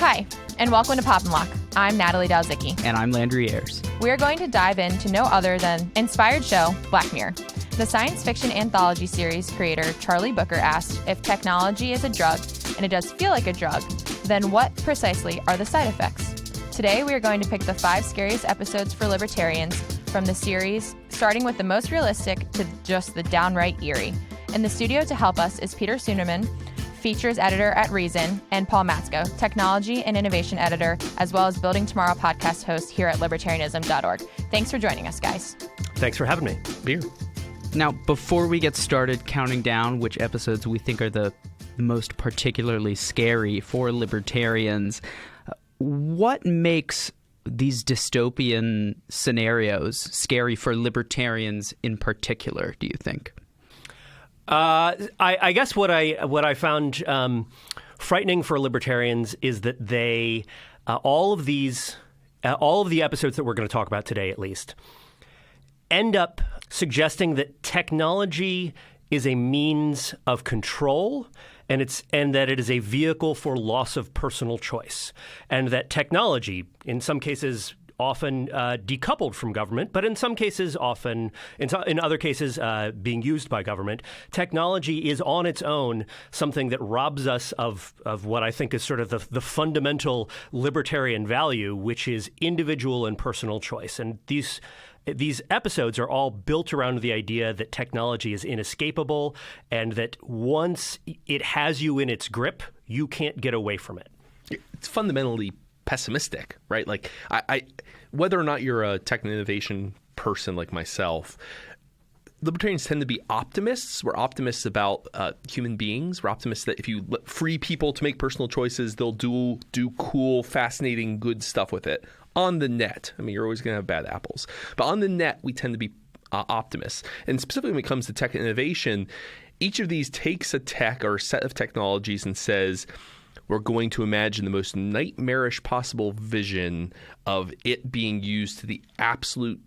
Hi, and welcome to Pop and Locke. I'm Natalie Dowzicky. And I'm Landry Ayres. We're going to dive into no other than inspired show, Black Mirror. The science fiction anthology series creator Charlie Booker asked, if technology is a drug, and it does feel like a drug, then what precisely are the side effects? Today we are going to pick the 5 scariest episodes for libertarians from the series, starting with the most realistic to just the downright eerie. In the studio to help us is Peter Suderman, features editor at Reason, and Paul Matzko, technology and innovation editor, as well as Building Tomorrow podcast host here at libertarianism.org. Thanks for joining us, guys. Thanks for having me. Beer. Now, before we get started counting down which episodes we think are the most particularly scary for libertarians, what makes these dystopian scenarios scary for libertarians in particular, do you think? I guess what I found frightening for libertarians is that they all of the episodes that we're going to talk about today, at least, end up suggesting that technology is a means of control, and that it is a vehicle for loss of personal choice, and that technology, in some cases, often decoupled from government, but in some cases often, in other cases being used by government, technology is on its own something that robs us of what I think is sort of the fundamental libertarian value, which is individual and personal choice. And these episodes are all built around the idea that technology is inescapable and that once it has you in its grip, you can't get away from it. It's fundamentally pessimistic, right? Like, I whether or not you're a tech and innovation person like myself, libertarians tend to be optimists. We're optimists about human beings. We're optimists that if you let free people to make personal choices, they'll do cool, fascinating, good stuff with it. On the net, I mean, you're always going to have bad apples. But on the net, we tend to be optimists. And specifically when it comes to tech and innovation, each of these takes a tech or a set of technologies and says, we're going to imagine the most nightmarish possible vision of it being used to the absolute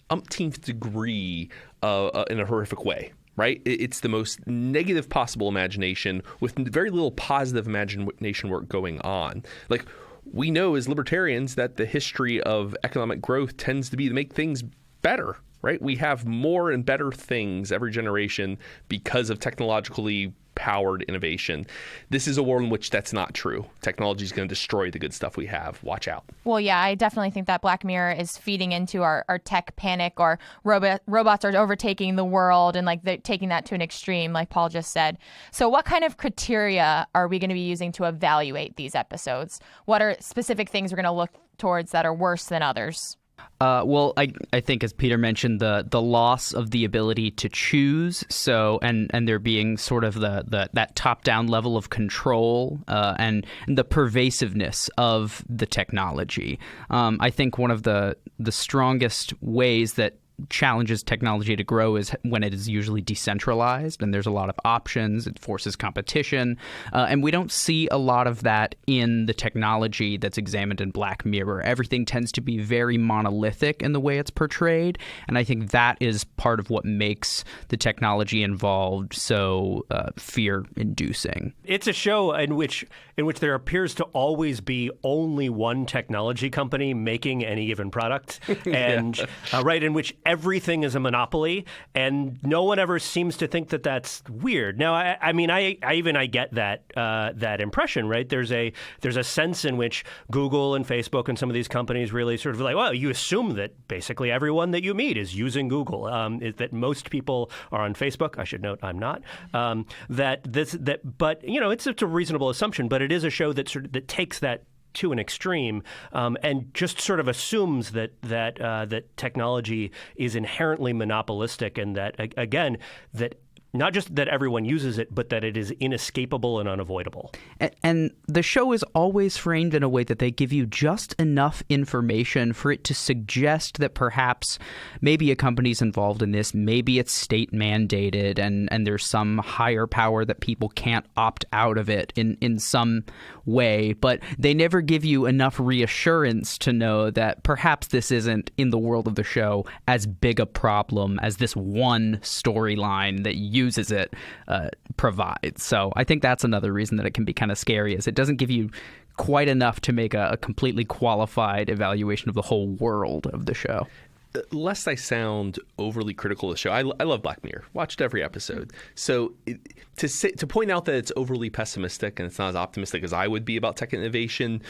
umpteenth degree in a horrific way, right? It's the most negative possible imagination with very little positive imagination work going on. Like, we know as libertarians that the history of economic growth tends to be to make things better, right? We have more and better things every generation because of technologically powered innovation. This is a world in which that's not true. Technology is going to destroy the good stuff we have. Watch out. Well, yeah, I definitely think that Black Mirror is feeding into our tech panic, or robots are overtaking the world, and like they're taking that to an extreme, like Paul just said. So what kind of criteria are we going to be using to evaluate these episodes? What are specific things we're going to look towards that are worse than others? Well, I think, as Peter mentioned, the loss of the ability to choose, so and there being sort of that top-down level of control and the pervasiveness of the technology. I think one of the strongest ways that challenges technology to grow is when it is usually decentralized and there's a lot of options. It forces competition. And we don't see a lot of that in the technology that's examined in Black Mirror. Everything tends to be very monolithic in the way it's portrayed. And I think that is part of what makes the technology involved so fear-inducing. It's a show in which there appears to always be only one technology company making any given product, and right, in which everything is a monopoly, and no one ever seems to think that that's weird. Now, I get that impression, right? There's a sense in which Google and Facebook and some of these companies really sort of like, well, you assume that basically everyone that you meet is using Google. That most people are on Facebook. I should note I'm not. But you know, it's a reasonable assumption. But it is a show that takes that to an extreme, and just sort of assumes that technology is inherently monopolistic, and that, again, that not just that everyone uses it, but that it is inescapable and unavoidable. And the show is always framed in a way that they give you just enough information for it to suggest that perhaps maybe a company's involved in this, maybe it's state mandated, and there's some higher power that people can't opt out of it in some way. But they never give you enough reassurance to know that perhaps this isn't, in the world of the show, as big a problem as this one storyline that uses it provides. So I think that's another reason that it can be kind of scary, is it doesn't give you quite enough to make a completely qualified evaluation of the whole world of the show. Lest I sound overly critical of the show, I love Black Mirror. Watched every episode. So to point out that it's overly pessimistic and it's not as optimistic as I would be about tech innovation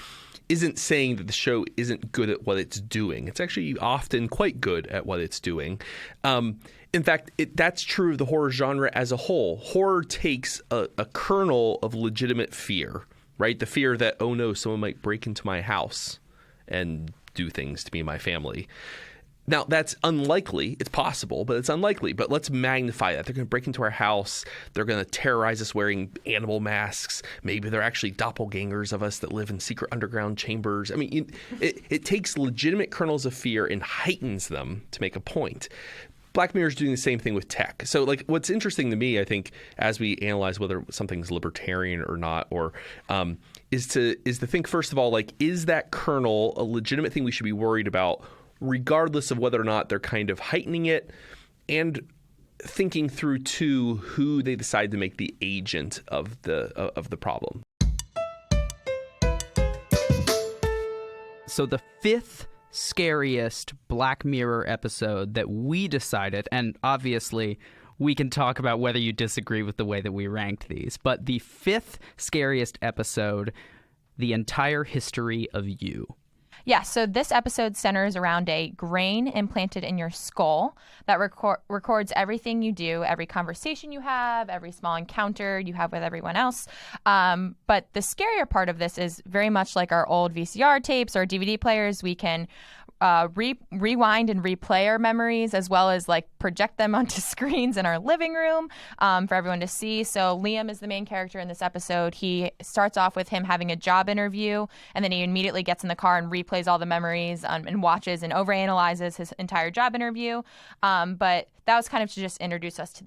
isn't saying that the show isn't good at what it's doing. It's actually often quite good at what it's doing. In fact, that's true of the horror genre as a whole. Horror takes a kernel of legitimate fear, right? The fear that, oh no, someone might break into my house and do things to me and my family. Now, that's unlikely. It's possible, but it's unlikely. But let's magnify that. They're going to break into our house. They're going to terrorize us wearing animal masks. Maybe they're actually doppelgangers of us that live in secret underground chambers. I mean, it takes legitimate kernels of fear and heightens them to make a point. Black Mirror is doing the same thing with tech. So, like, what's interesting to me, I think, as we analyze whether something's libertarian or not, or is to think, first of all, like, is that kernel a legitimate thing we should be worried about, regardless of whether or not they're kind of heightening it, and thinking through too who they decide to make the agent of the problem. So the fifth scariest Black Mirror episode that we decided, and obviously we can talk about whether you disagree with the way that we ranked these, but the fifth scariest episode, The Entire History of You. Yeah, so this episode centers around a grain implanted in your skull that records everything you do, every conversation you have, every small encounter you have with everyone else. But the scarier part of this is very much like our old VCR tapes or DVD players. We can rewind and replay our memories, as well as like project them onto screens in our living room for everyone to see. So Liam is the main character in this episode. He starts off with him having a job interview, and then he immediately gets in the car and replays all the memories and watches and overanalyzes his entire job interview. But that was kind of to just introduce us to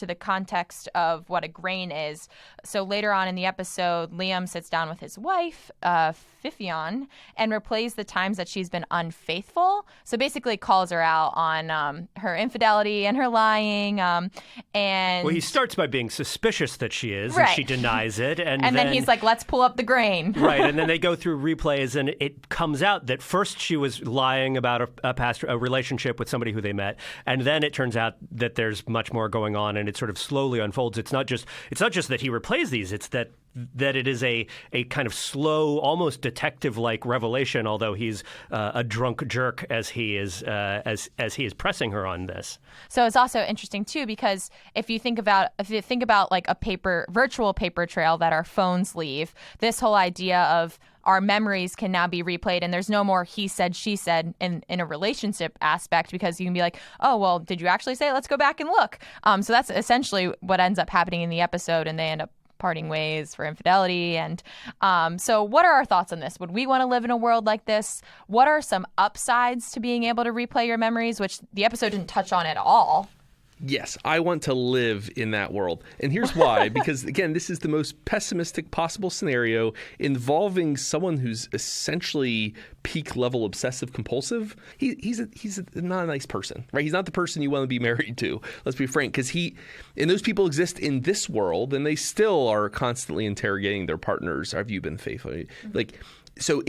the context of what a grain is. So later on in the episode, Liam sits down with his wife, Fifion, and replays the times that she's been unfaithful. So basically calls her out on her infidelity and her lying. And well, he starts by being suspicious that she is, right. And she denies it. And then he's like, let's pull up the grain. Right, and then they go through replays, and it comes out that first she was lying about a past relationship with somebody who they met, and then it turns out that there's much more going on, and it sort of slowly unfolds. It's not just that he replays these; it's that it is a kind of slow, almost detective-like revelation. Although he's a drunk jerk as he is pressing her on this. So it's also interesting too, because if you think about like a virtual paper trail that our phones leave, this whole idea of our memories can now be replayed, and there's no more he said, she said in a relationship aspect, because you can be like, oh, well, did you actually say it? Let's go back and look. So that's essentially what ends up happening in the episode, and they end up parting ways for infidelity. And so what are our thoughts on this? Would we want to live in a world like this? What are some upsides to being able to replay your memories, which the episode didn't touch on at all? Yes, I want to live in that world. And here's why. Because, again, this is the most pessimistic possible scenario involving someone who's essentially peak-level obsessive-compulsive. He's not a nice person, right? He's not the person you want to be married to. Let's be frank. Because and those people exist in this world, and they still are constantly interrogating their partners. Have you been faithful? So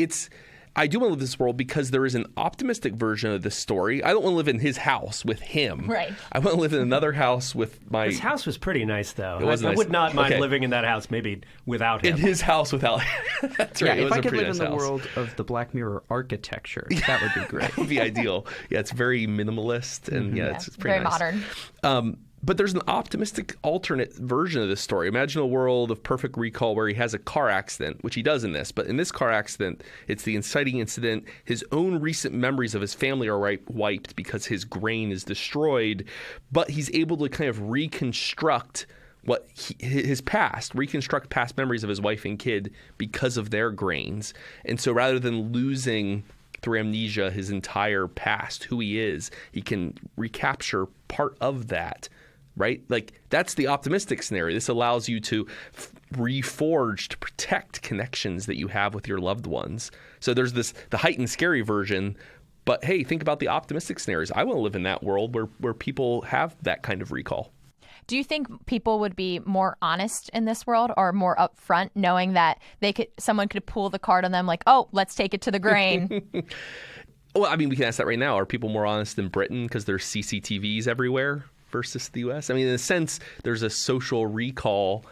I do want to live in this world because there is an optimistic version of this story. I don't want to live in his house with him. Right. I want to live in another house with my... His house was pretty nice, though. It was I nice. would not mind Okay. living in that house, maybe without him. In his house without him. That's right. Yeah, It if was I a could pretty live in nice the house. world of the Black Mirror architecture, that would be great. That would be ideal. Yeah, it's very minimalist, and it's pretty very nice. modern. But there's an optimistic alternate version of this story. Imagine a world of perfect recall where he has a car accident, which he does in this. But in this car accident, it's the inciting incident. His own recent memories of his family are wiped because his grain is destroyed. But he's able to kind of reconstruct his past memories of his wife and kid because of their grains. And so rather than losing through amnesia his entire past, who he is, he can recapture part of that. Right? Like, that's the optimistic scenario. This allows you to reforge, to protect connections that you have with your loved ones. So there's the heightened scary version, but hey, think about the optimistic scenarios. I want to live in that world where people have that kind of recall. Do you think people would be more honest in this world or more upfront, knowing that someone could pull the card on them like, oh, let's take it to the grain? Well, I mean, we can ask that right now. Are people more honest in Britain because there's CCTVs everywhere versus the U.S.? I mean, in a sense, there's a social recall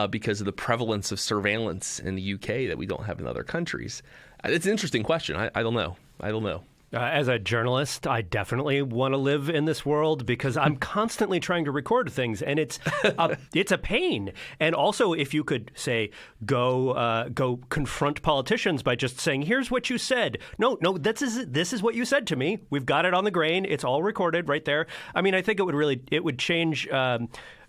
because of the prevalence of surveillance in the UK that we don't have in other countries. It's an interesting question. I don't know. As a journalist, I definitely want to live in this world because I'm constantly trying to record things, and it's a pain. And also, if you could say go confront politicians by just saying, "Here's what you said." No, this is what you said to me. We've got it on the grain. It's all recorded right there. I mean, I think it would change.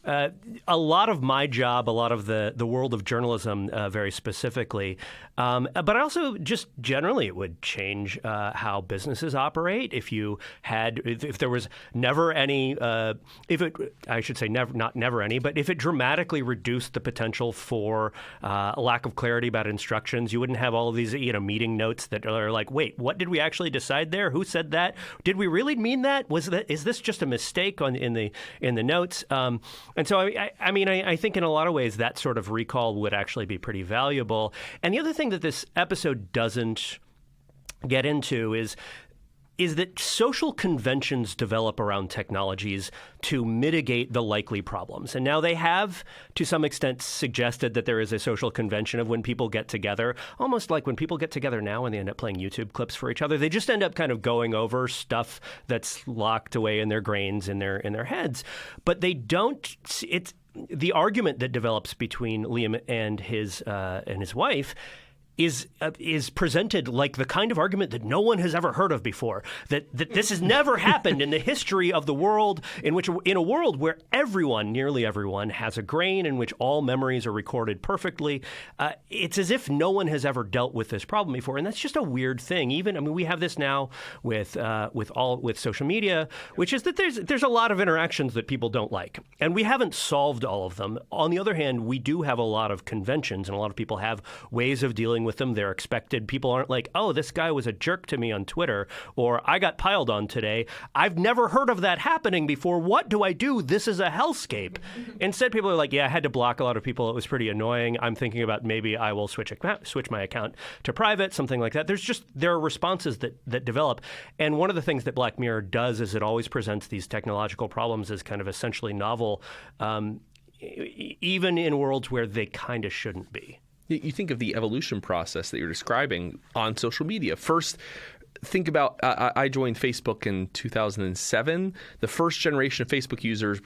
A lot of my job, a lot of the world of journalism, very specifically, but also just generally, it would change how businesses operate. If there was never any, I should say not never any, but if it dramatically reduced the potential for a lack of clarity about instructions, you wouldn't have all of these meeting notes that are like, wait, what did we actually decide there? Who said that? Did we really mean that? Is this just a mistake in the notes? And so, I think in a lot of ways that sort of recall would actually be pretty valuable. And the other thing that this episode doesn't get into is that social conventions develop around technologies to mitigate the likely problems. And now they have, to some extent, suggested that there is a social convention of when people get together, almost like when people get together now and they end up playing YouTube clips for each other. They just end up kind of going over stuff that's locked away in their grains, in their heads. But they don't. It's the argument that develops between Liam and his wife is presented like the kind of argument that no one has ever heard of before, that this has never happened in the history of the world, in a world where nearly everyone has a grain in which all memories are recorded perfectly. It's as if no one has ever dealt with this problem before, and that's just a weird thing. We have this now with social media, which is that there's a lot of interactions that people don't like, and we haven't solved all of them. On the other hand, we do have a lot of conventions, and a lot of people have ways of dealing with them. They're expected. People aren't like, oh, this guy was a jerk to me on Twitter, or I got piled on today. I've never heard of that happening before. What do I do? This is a hellscape. Instead, people are like, yeah, I had to block a lot of people. It was pretty annoying. I'm thinking about maybe I will switch my account to private, something like that. There are responses that develop. And one of the things that Black Mirror does is it always presents these technological problems as kind of essentially novel, even in worlds where they kind of shouldn't be. You think of the evolution process that you're describing on social media. First, think about I joined Facebook in 2007. The first generation of Facebook users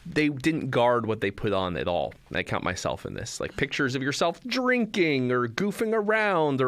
they didn't guard what they put on at all. And I count myself in this, like pictures of yourself drinking or goofing around,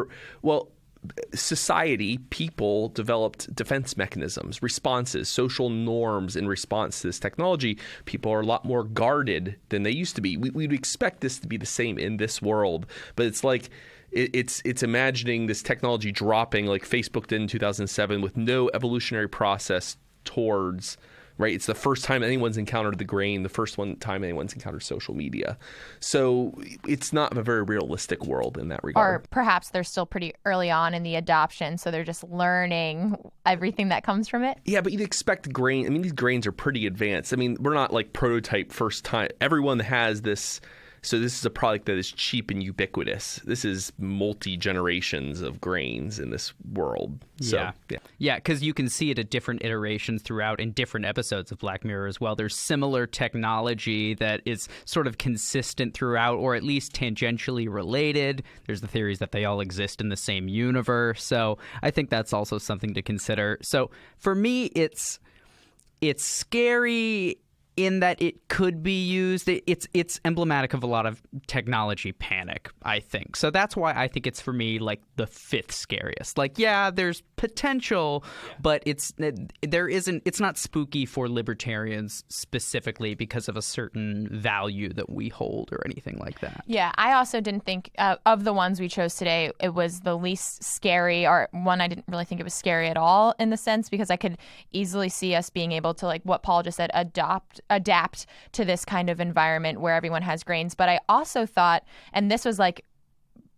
society, people developed defense mechanisms, responses, social norms in response to this technology. People are a lot more guarded than they used to be. We'd expect this to be the same in this world, but it's like it's imagining this technology dropping like Facebook did in 2007 with no evolutionary process towards. Right, it's the first time anyone's encountered the grain, the first time anyone's encountered social media. So it's not a very realistic world in that regard. Or perhaps they're still pretty early on in the adoption, so they're just learning everything that comes from it. Yeah, but you'd expect grain. I mean, these grains are pretty advanced. I mean, we're not like prototype first time. Everyone has this. So this is a product that is cheap and ubiquitous. This is multi-generations of grains in this world. So, yeah, because you can see it at different iterations throughout in different episodes of Black Mirror as well. There's similar technology that is sort of consistent throughout, or at least tangentially related. There's the theories that they all exist in the same universe. So I think that's also something to consider. So for me, it's scary in that it could be used. It's emblematic of a lot of technology panic, I think. So that's why I think it's, for me, like the fifth scariest. Like, yeah, there's potential, but it's not spooky for libertarians specifically because of a certain value that we hold or anything like that. Yeah, I also didn't think of the ones we chose today, it was the least scary, or one I didn't really think it was scary at all, in the sense because I could easily see us being able to, like what Paul just said, adapt to this kind of environment where everyone has grains. But I also thought, and this was like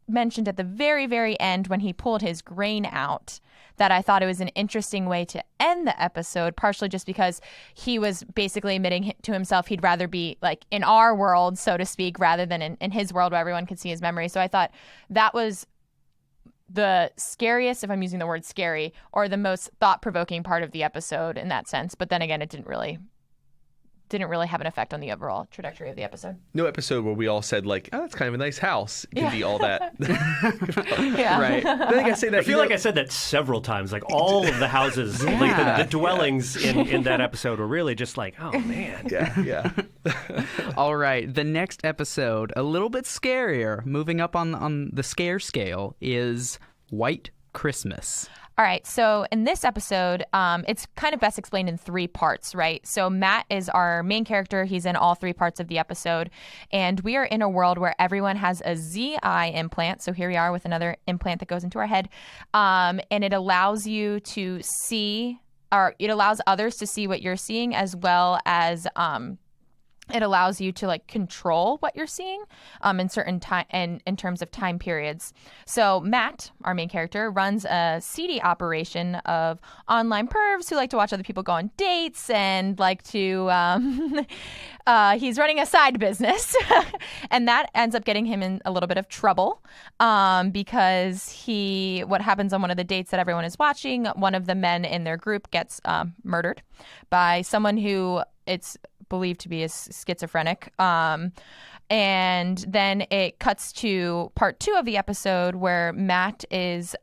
mentioned at the very, very end when he pulled his grain out that I thought it was an interesting way to end the episode, partially just because he was basically admitting to himself he'd rather be like in our world, so to speak, rather than in his world where everyone could see his memory. So I thought that was the scariest, if I'm using the word scary, or the most thought-provoking part of the episode in that sense. But then again, it didn't really have an effect on the overall trajectory of the episode. No episode where we all said like, "Oh, that's kind of a nice house." It can be all that. Yeah. Right. I think I say that. I feel like I said that several times. Like all of the houses, like the dwellings in that episode were really just like, oh man. Yeah. All right. The next episode, a little bit scarier, moving up on the scare scale, is White Christmas. All right, so in this episode, it's kind of best explained in 3 parts, right? So Matt is our main character. He's in all 3 parts of the episode. And we are in a world where everyone has a ZI implant. So here we are with another implant that goes into our head. And it allows you to see, or it allows others to see what you're seeing, as well as it allows you to like control what you're seeing in certain time and in terms of time periods. So Matt, our main character, runs a seedy operation of online pervs who like to watch other people go on dates and like to he's running a side business and that ends up getting him in a little bit of trouble because what happens on one of the dates that everyone is watching, one of the men in their group gets murdered by someone who it's believed to be a schizophrenic. And then it cuts to part 2 of the episode where Matt gets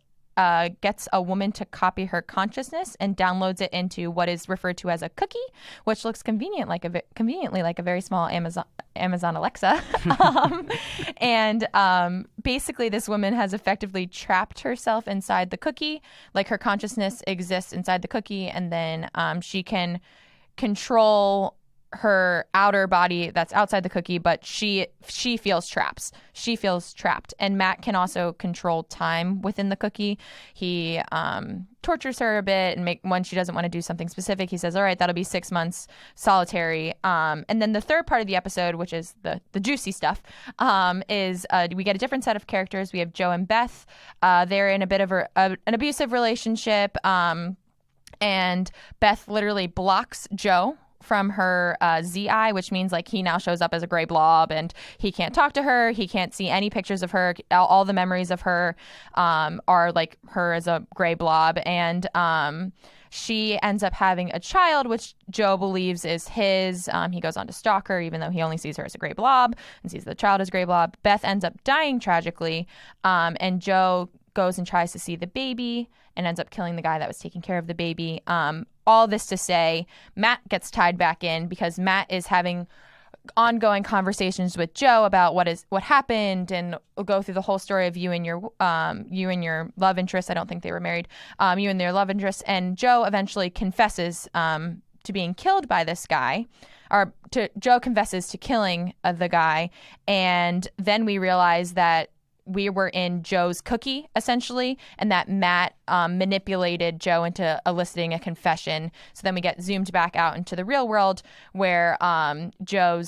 a woman to copy her consciousness and downloads it into what is referred to as a cookie, which looks conveniently like a very small Amazon Alexa. Basically, this woman has effectively trapped herself inside the cookie. Like her consciousness exists inside the cookie, and then she can control her outer body that's outside the cookie, but she feels trapped. She feels trapped. And Matt can also control time within the cookie. He tortures her a bit, and when she doesn't want to do something specific, he says, all right, that'll be 6 months solitary. And then the third part of the episode, which is the juicy stuff, is we get a different set of characters. We have Joe and Beth. They're in a bit of an abusive relationship. And Beth literally blocks Joe from her ZI, which means like he now shows up as a gray blob and he can't talk to her. He can't see any pictures of her. All the memories of her are like her as a gray blob. And she ends up having a child, which Joe believes is his. He goes on to stalk her, even though he only sees her as a gray blob and sees the child as a gray blob. Beth ends up dying tragically. And Joe goes and tries to see the baby and ends up killing the guy that was taking care of the baby. All this to say, Matt gets tied back in because Matt is having ongoing conversations with Joe about what happened, and we'll go through the whole story of you and your love interest. I don't think they were married. You and their love interest, and Joe eventually confesses to being killed by this guy. Joe confesses to killing the guy, and then we realize that we were in Joe's cookie, essentially, and that Matt manipulated Joe into eliciting a confession. So then we get zoomed back out into the real world where Joe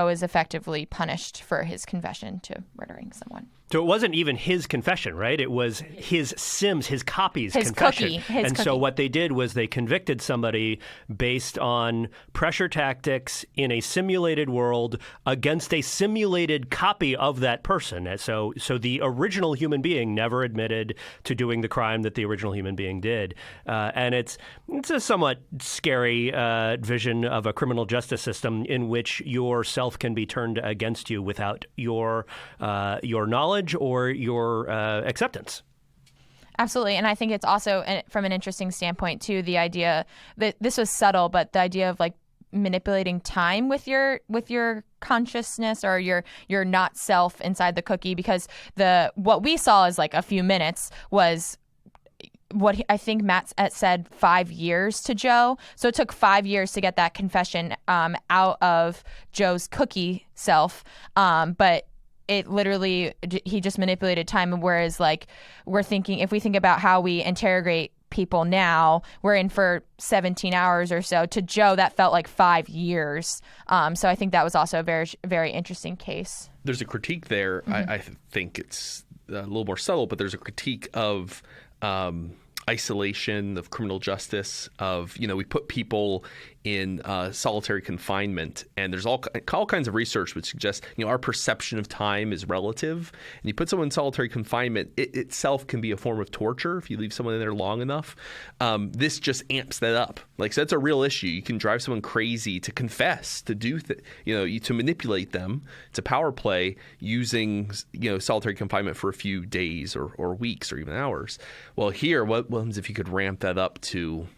is effectively punished for his confession to murdering someone. So it wasn't even his confession, right? It was his Sims, his copy's confession. So what they did was they convicted somebody based on pressure tactics in a simulated world against a simulated copy of that person. And so the original human being never admitted to doing the crime that the original human being did. And it's a somewhat scary vision of a criminal justice system in which yourself can be turned against you without your knowledge or your acceptance. Absolutely. And I think it's also, from an interesting standpoint, too, the idea that this was subtle, but the idea of like manipulating time with your consciousness or your not self inside the cookie, because what we saw is like a few minutes was what I think Matt said 5 years to Joe. So it took 5 years to get that confession out of Joe's cookie self. But it literally, he just manipulated time. Whereas like if we think about how we interrogate people now. We're in for 17 hours or so. To Joe, that felt like 5 years. So I think that was also a very, very interesting case. There's a critique there. I think it's a little more subtle, but there's a critique of isolation, of criminal justice, of, we put people in solitary confinement, and there's all kinds of research which suggests our perception of time is relative, and you put someone in solitary confinement, it itself can be a form of torture if you leave someone in there long enough. This just amps that up. So that's a real issue. You can drive someone crazy to confess, to do to manipulate them. It's a power play using solitary confinement for a few days or weeks or even hours. Well, here, what happens if you could ramp that up to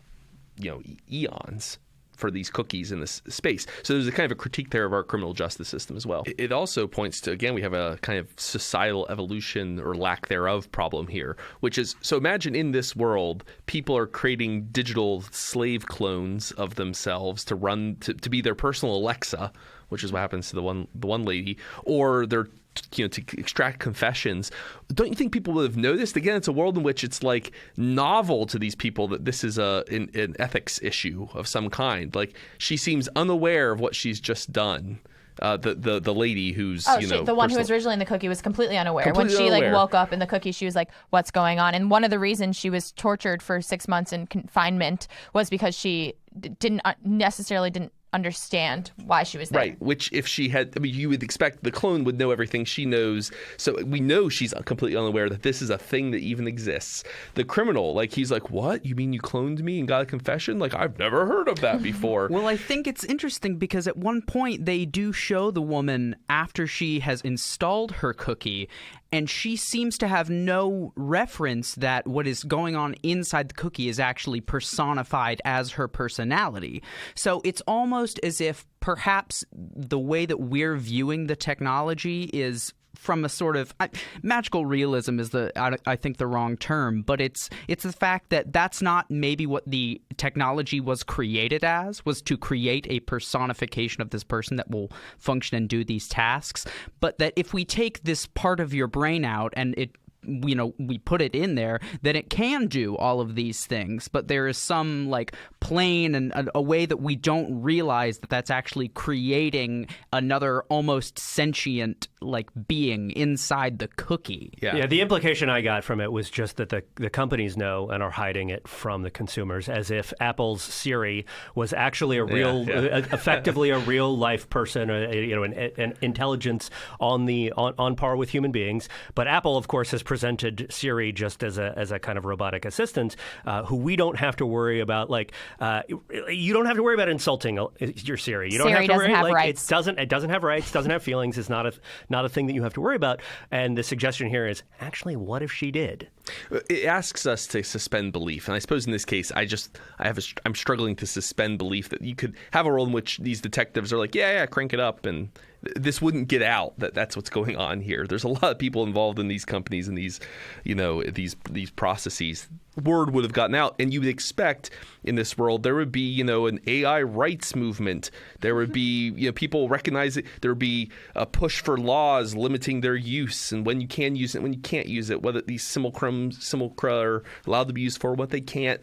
eons for these cookies in this space? So there's a kind of a critique there of our criminal justice system as well. It also points to, again, we have a kind of societal evolution or lack thereof problem here, which is, so imagine in this world, people are creating digital slave clones of themselves to run, to be their personal Alexa, which is what happens to the one lady, or they're to extract confessions. Don't you think people would have noticed? Again, it's a world in which it's novel to these people that this is an ethics issue of some kind. She seems unaware of what she's just done. The lady who's the one who was originally in the cookie was completely unaware. When she woke up in the cookie, she was like, "What's going on?" And one of the reasons she was tortured for 6 months in confinement was because she didn't understand why she was there. Right, which if she had, you would expect the clone would know everything she knows. So we know she's completely unaware that this is a thing that even exists. The criminal, he's like, what? You mean you cloned me and got a confession? I've never heard of that before. Well, I think it's interesting because at one point they do show the woman after she has installed her cookie, and she seems to have no reference that what is going on inside the cookie is actually personified as her personality. So it's almost as if perhaps the way that we're viewing the technology is from a sort of magical realism is I think the wrong term, but it's the fact that that's not maybe what the technology was created as, was to create a personification of this person that will function and do these tasks, but that if we take this part of your brain out and we put it in there, then it can do all of these things, but there is some plane and a way that we don't realize that that's actually creating another almost sentient being inside the cookie. Yeah, the implication I got from it was just that the companies know and are hiding it from the consumers, as if Apple's Siri was actually a real, effectively a real life person, an intelligence on par with human beings. But Apple, of course, has presented Siri just as a kind of robotic assistant who we don't have to worry about. You don't have to worry about insulting your Siri. You don't Siri have to worry. Have rights. It doesn't have rights. Doesn't have feelings. It's not a thing that you have to worry about. And the suggestion here is actually, what if she did? It asks us to suspend belief, and I suppose in this case, I'm struggling to suspend belief that you could have a world in which these detectives are like, yeah, crank it up, and this wouldn't get out that's what's going on here. There's a lot of people involved in these companies and these processes. Word would have gotten out, and you would expect in this world there would be an AI rights movement. There would be people recognize it. There would be a push for laws limiting their use and when you can use it, when you can't use it. Whether these simulacra are allowed to be used for, what they can't.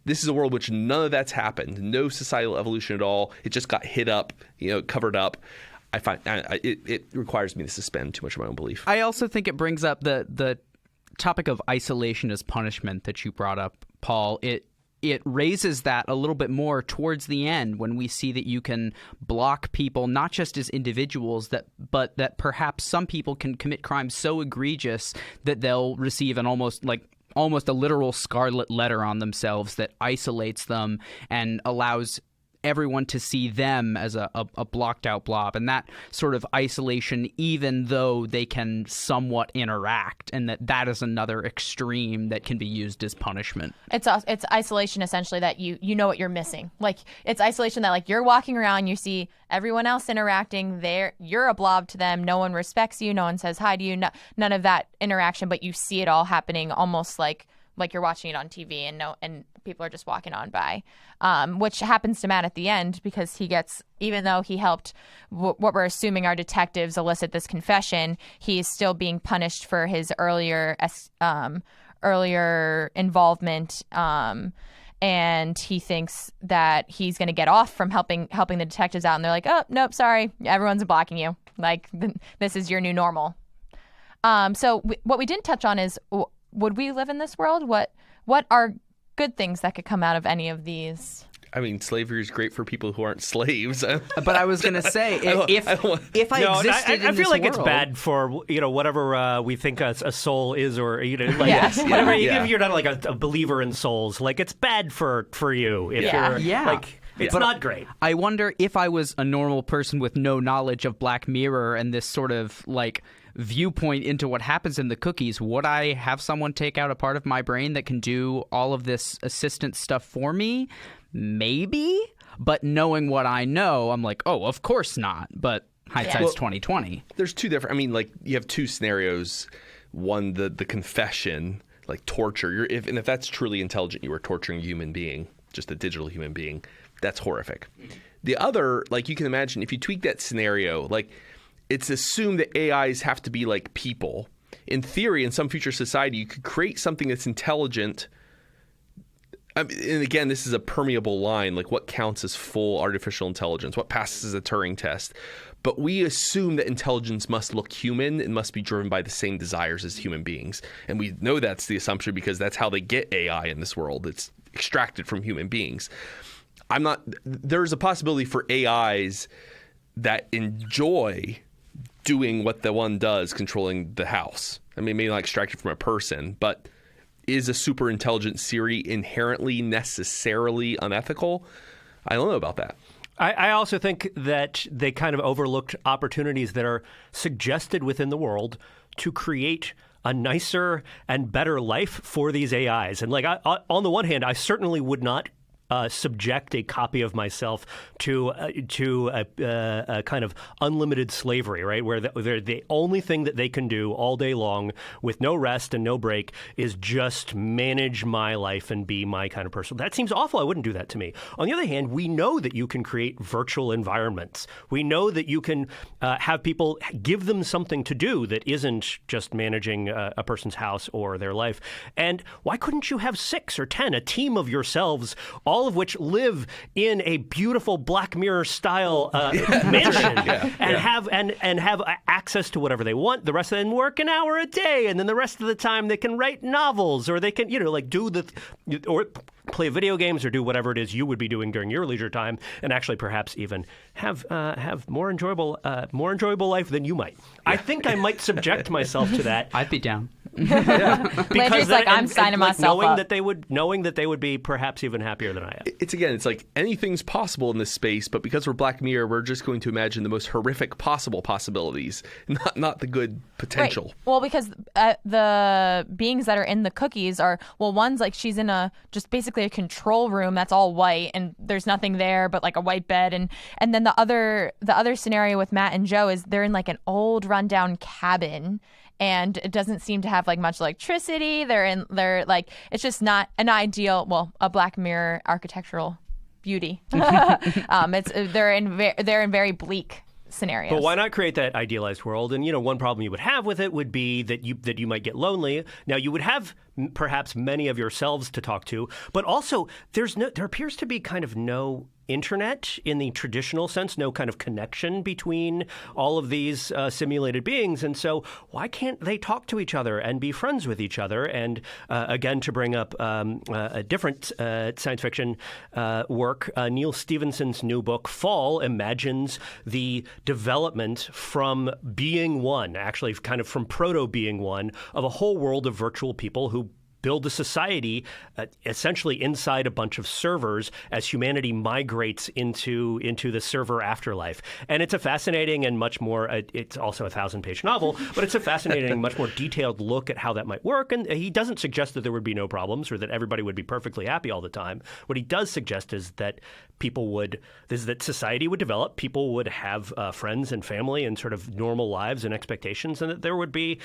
This is a world in which none of that's happened. No societal evolution at all. It just got hit up, covered up. I find it requires me to suspend too much of my own belief. I also think it brings up the topic of isolation as punishment that you brought up, Paul. It raises that a little bit more towards the end when we see that you can block people not just as individuals, but that perhaps some people can commit crimes so egregious that they'll receive an almost a literal scarlet letter on themselves that isolates them and allows everyone to see them as a blocked out blob, and that sort of isolation, even though they can somewhat interact, and that is another extreme that can be used as punishment. It's isolation essentially that you know what you're missing. It's isolation that you're walking around, you see everyone else interacting there, you're a blob to them, no one respects you, no one says hi to you, none of that interaction, but you see it all happening almost like you're watching it on TV and people are just walking on by, which happens to Matt at the end because he gets, even though he helped what we're assuming are detectives elicit this confession, he is still being punished for his earlier earlier involvement. And he thinks that he's going to get off from helping the detectives out. And they're like, oh, nope, sorry. Everyone's blocking you. Like, this is your new normal. So what we didn't touch on is, would we live in this world? What are good things that could come out of any of these? I mean, slavery is great for people who aren't slaves. But I was going to say, if I existed I in feel this like world, it's bad for whatever we think a soul is, or like Yes. whatever. Yeah. If you're not like a believer in souls, like it's bad for you. If you're like, it's not great. I wonder if I was a normal person with no knowledge of Black Mirror and this sort of like viewpoint into what happens in the cookies, would I have someone take out a part of my brain that can do all of this assistant stuff for me? Maybe, but knowing what I know, I'm like, oh, of course not. But hindsight's 2020. There's two different. I mean, like you have two scenarios. One, the confession, like torture. If that's truly intelligent, you are torturing a human being, just a digital human being. That's horrific. The other, like you can imagine, if you tweak that scenario, like it's assumed that AIs have to be like people. In theory, in some future society, you could create something that's intelligent. And again, this is a permeable line, like what counts as full artificial intelligence, what passes as a Turing test. But we assume that intelligence must look human and must be driven by the same desires as human beings. And we know that's the assumption because that's how they get AI in this world. It's extracted from human beings. There's a possibility for AIs that enjoy doing what the one does, controlling the house. I mean, maybe not extracted from a person, but is a super intelligent Siri inherently necessarily unethical? I don't know about that. I also think that they kind of overlooked opportunities that are suggested within the world to create a nicer and better life for these AIs. And like, on the one hand, I certainly would not subject a copy of myself to a kind of unlimited slavery, right? Where the only thing that they can do all day long with no rest and no break is just manage my life and be my kind of person. That seems awful. I wouldn't do that to me. On the other hand, we know that you can create virtual environments. We know that you can have people give them something to do that isn't just managing a person's house or their life. And why couldn't you have 6 or 10, a team of yourselves, all of which live in a beautiful Black Mirror style mansion and have access to whatever they want. The rest of them work an hour a day, and then the rest of the time they can write novels, or they can or play video games, or do whatever it is you would be doing during your leisure time, and actually perhaps even have more enjoyable life than you might. Yeah. I think I might subject myself to that. I'd be down. Landry's like, I'm signing myself up. Knowing that they would be perhaps even happier than I am. It's like anything's possible in this space, but because we're Black Mirror, we're just going to imagine the most horrific possible possibilities, not the good potential. Right. Well, because the beings that are in the cookies are, well, one's like she's in just basically a control room that's all white and there's nothing there but like a white bed, and then the other scenario with Matt and Joe is they're in like an old rundown cabin. And it doesn't seem to have like much electricity. They're like, it's just not an ideal, a Black Mirror architectural beauty. They're in very bleak scenarios. But why not create that idealized world? And one problem you would have with it would be that you might get lonely. Now you would have perhaps many of yourselves to talk to, but also there appears to be kind of no internet in the traditional sense, no kind of connection between all of these simulated beings. And so why can't they talk to each other and be friends with each other? And again, to bring up a different science fiction work, Neil Stephenson's new book, Fall, imagines the development from being one, actually kind of from proto-being one, of a whole world of virtual people who build a society essentially inside a bunch of servers as humanity migrates into the server afterlife. And it's a fascinating and much more, it's also a 1,000-page novel, but it's a fascinating, much more detailed look at how that might work. And he doesn't suggest that there would be no problems or that everybody would be perfectly happy all the time. What he does suggest is that that society would develop, people would have friends and family and sort of normal lives and expectations, and that there would be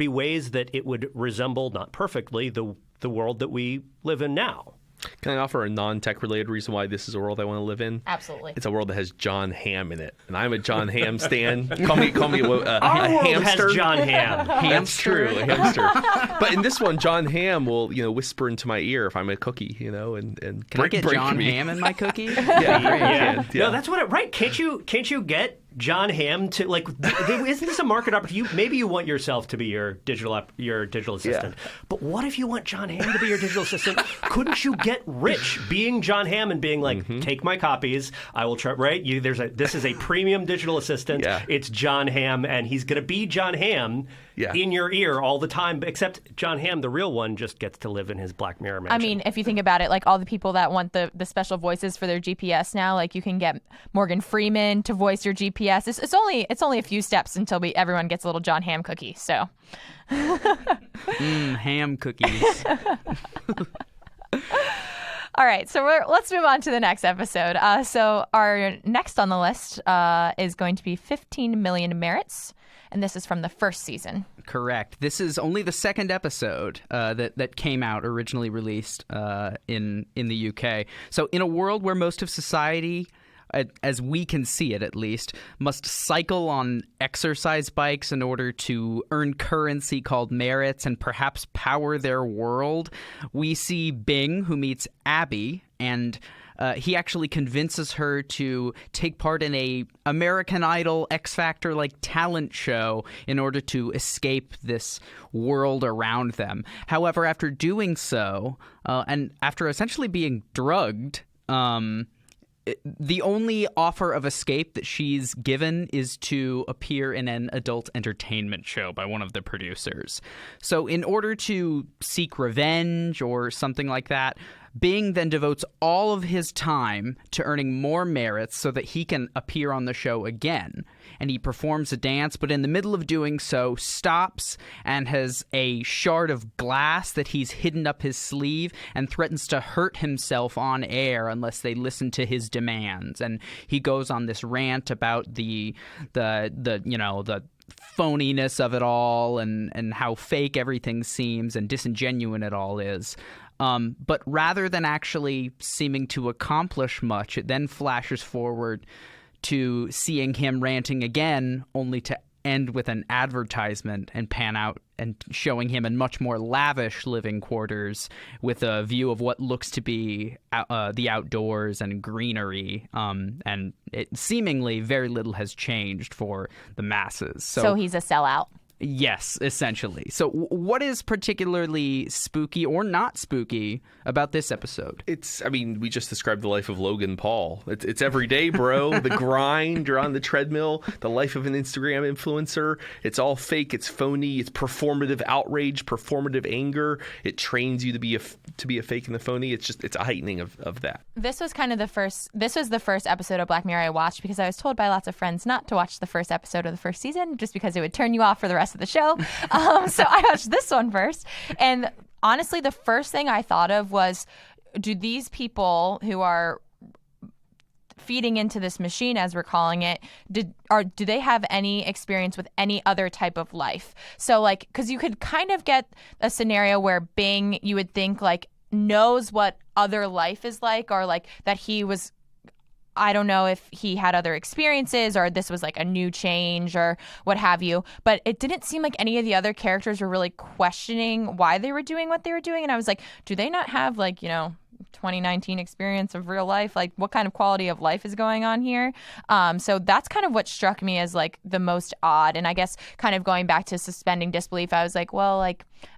ways that it would resemble, not perfectly, the world that we live in now. Can I offer a non-tech related reason why this is a world I want to live in? Absolutely. It's a world that has John Hamm in it, and I'm a John Hamm stan. Call me Our a world hamster. has John Hamm. That's true, a hamster. But in this one, John Hamm will, whisper into my ear if I'm a cookie, and Can I get break John me. Hamm in my cookie? Yeah. No, that's what. Right? Can't you get John Hamm to isn't this a market opportunity? Maybe you want yourself to be your digital assistant. Yeah. But what if you want John Hamm to be your digital assistant? Couldn't you get rich being John Hamm and being like, take my copies, I will try. Right? This is a premium digital assistant. Yeah. It's John Hamm, and he's going to be John Hamm in your ear all the time. Except John Hamm, the real one, just gets to live in his Black Mirror mansion. I mean, if you think about it, like all the people that want the special voices for their GPS now, like you can get Morgan Freeman to voice your GPS. It's only a few steps until everyone gets a little John Hamm cookie. So, ham cookies. all right. So let's move on to the next episode. So our next on the list is going to be 15 Million Merits, and this is from the first season. Correct. This is only the second episode that came out, originally released in the UK. So in a world where most of society, as we can see it at least, must cycle on exercise bikes in order to earn currency called merits and perhaps power their world, we see Bing, who meets Abby, and he actually convinces her to take part in a American Idol X Factor like talent show in order to escape this world around them. However, after doing so, and after essentially being drugged, the only offer of escape that she's given is to appear in an adult entertainment show by one of the producers. So in order to seek revenge or something like that, Bing then devotes all of his time to earning more merits so that he can appear on the show again. And he performs a dance, but in the middle of doing so, stops and has a shard of glass that he's hidden up his sleeve and threatens to hurt himself on air unless they listen to his demands. And he goes on this rant about the phoniness of it all and how fake everything seems and disingenuine it all is. But rather than actually seeming to accomplish much, it then flashes forward to seeing him ranting again, only to end with an advertisement and pan out and showing him in much more lavish living quarters with a view of what looks to be the outdoors and greenery. And it seemingly very little has changed for the masses. So he's a sellout. Yes, essentially. So what is particularly spooky or not spooky about this episode? We just described the life of Logan Paul. It's every day, bro. The grind, you're on the treadmill, the life of an Instagram influencer. It's all fake, it's phony, it's performative outrage, performative anger. It trains you to be a fake and the phony. It's a heightening of that. This was the first episode of Black Mirror I watched because I was told by lots of friends not to watch the first episode of the first season just because it would turn you off for the rest of the show. So I watched this one first. And honestly, the first thing I thought of was, do these people who are feeding into this machine, as we're calling it, do they have any experience with any other type of life? So because you could kind of get a scenario where Bing, you would think knows what other life is like, or that he was, I don't know if he had other experiences or this was a new change or what have you, but it didn't seem like any of the other characters were really questioning why they were doing what they were doing. And I was like, do they not have 2019 experience of real life? What kind of quality of life is going on here? So that's kind of what struck me as the most odd. And I guess kind of going back to suspending disbelief, I was like, well,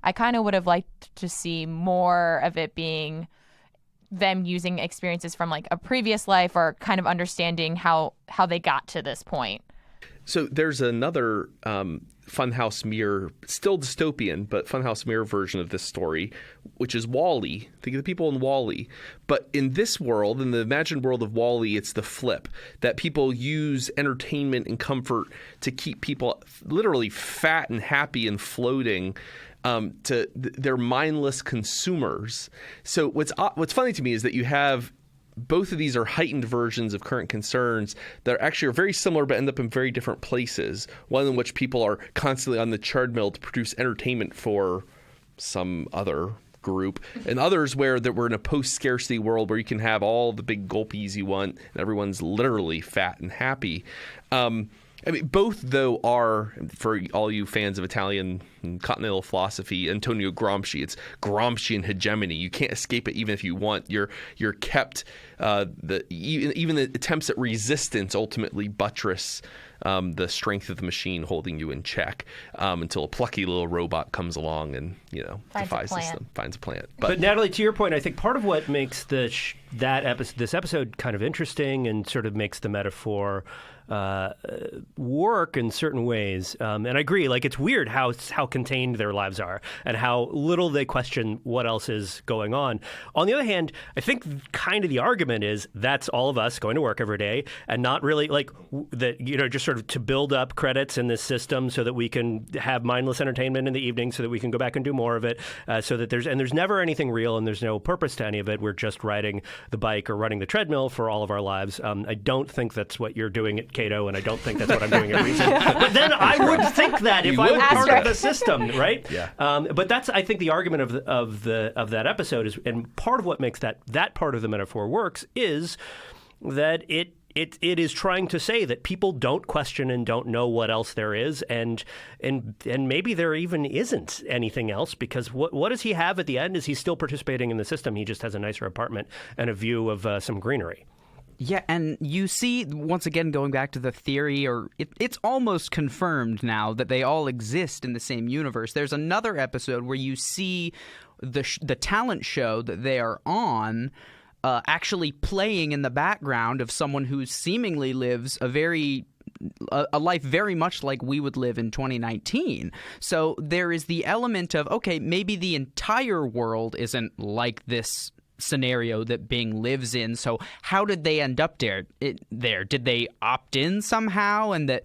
I kind of would have liked to see more of it being them using experiences from a previous life or kind of understanding how they got to this point. So there's another Funhouse Mirror, still dystopian, but Funhouse Mirror version of this story, which is WALL-E. Think of the people in WALL-E. But in this world, in the imagined world of WALL-E, it's the flip, that people use entertainment and comfort to keep people literally fat and happy and floating. They're mindless consumers. So what's funny to me is that you have both of these are heightened versions of current concerns that are very similar but end up in very different places. One in which people are constantly on the treadmill to produce entertainment for some other group, and others where that we're in a post-scarcity world where you can have all the big gulpies you want and everyone's literally fat and happy. I mean, both, though, are, for all you fans of Italian and continental philosophy, Antonio Gramsci. It's Gramscian hegemony. You can't escape it even if you want. You're kept. Even the attempts at resistance ultimately buttress the strength of the machine holding you in check until a plucky little robot comes along and defies them, finds a plant. But Natalie, to your point, I think part of what makes this episode kind of interesting and sort of makes the metaphor work in certain ways. And I agree, like, it's weird how contained their lives are and how little they question what else is going on. On the other hand, I think kind of the argument is that's all of us going to work every day and not really like that, just sort of to build up credits in this system so that we can have mindless entertainment in the evening so that we can go back and do more of it, so that there's never anything real and there's no purpose to any of it. We're just riding the bike or running the treadmill for all of our lives. I don't think that's what you're doing at Cato, and I don't think that's what I'm doing at Reason. But then I would think that if I were part of the system, right? Yeah. But that's, I think, the argument of that episode is, and part of what makes that part of the metaphor works is that it is trying to say that people don't question and don't know what else there is, and maybe there even isn't anything else, because what does he have at the end? Is he still participating in the system? He just has a nicer apartment and a view of some greenery. Yeah, and you see, once again, going back to the theory, or it's almost confirmed now that they all exist in the same universe. There's another episode where you see the talent show that they are on actually playing in the background of someone who seemingly lives a life very much like we would live in 2019. So there is the element of, okay, maybe the entire world isn't like this scenario that Bing lives in. So how did they end up there? Did they opt in somehow, and that,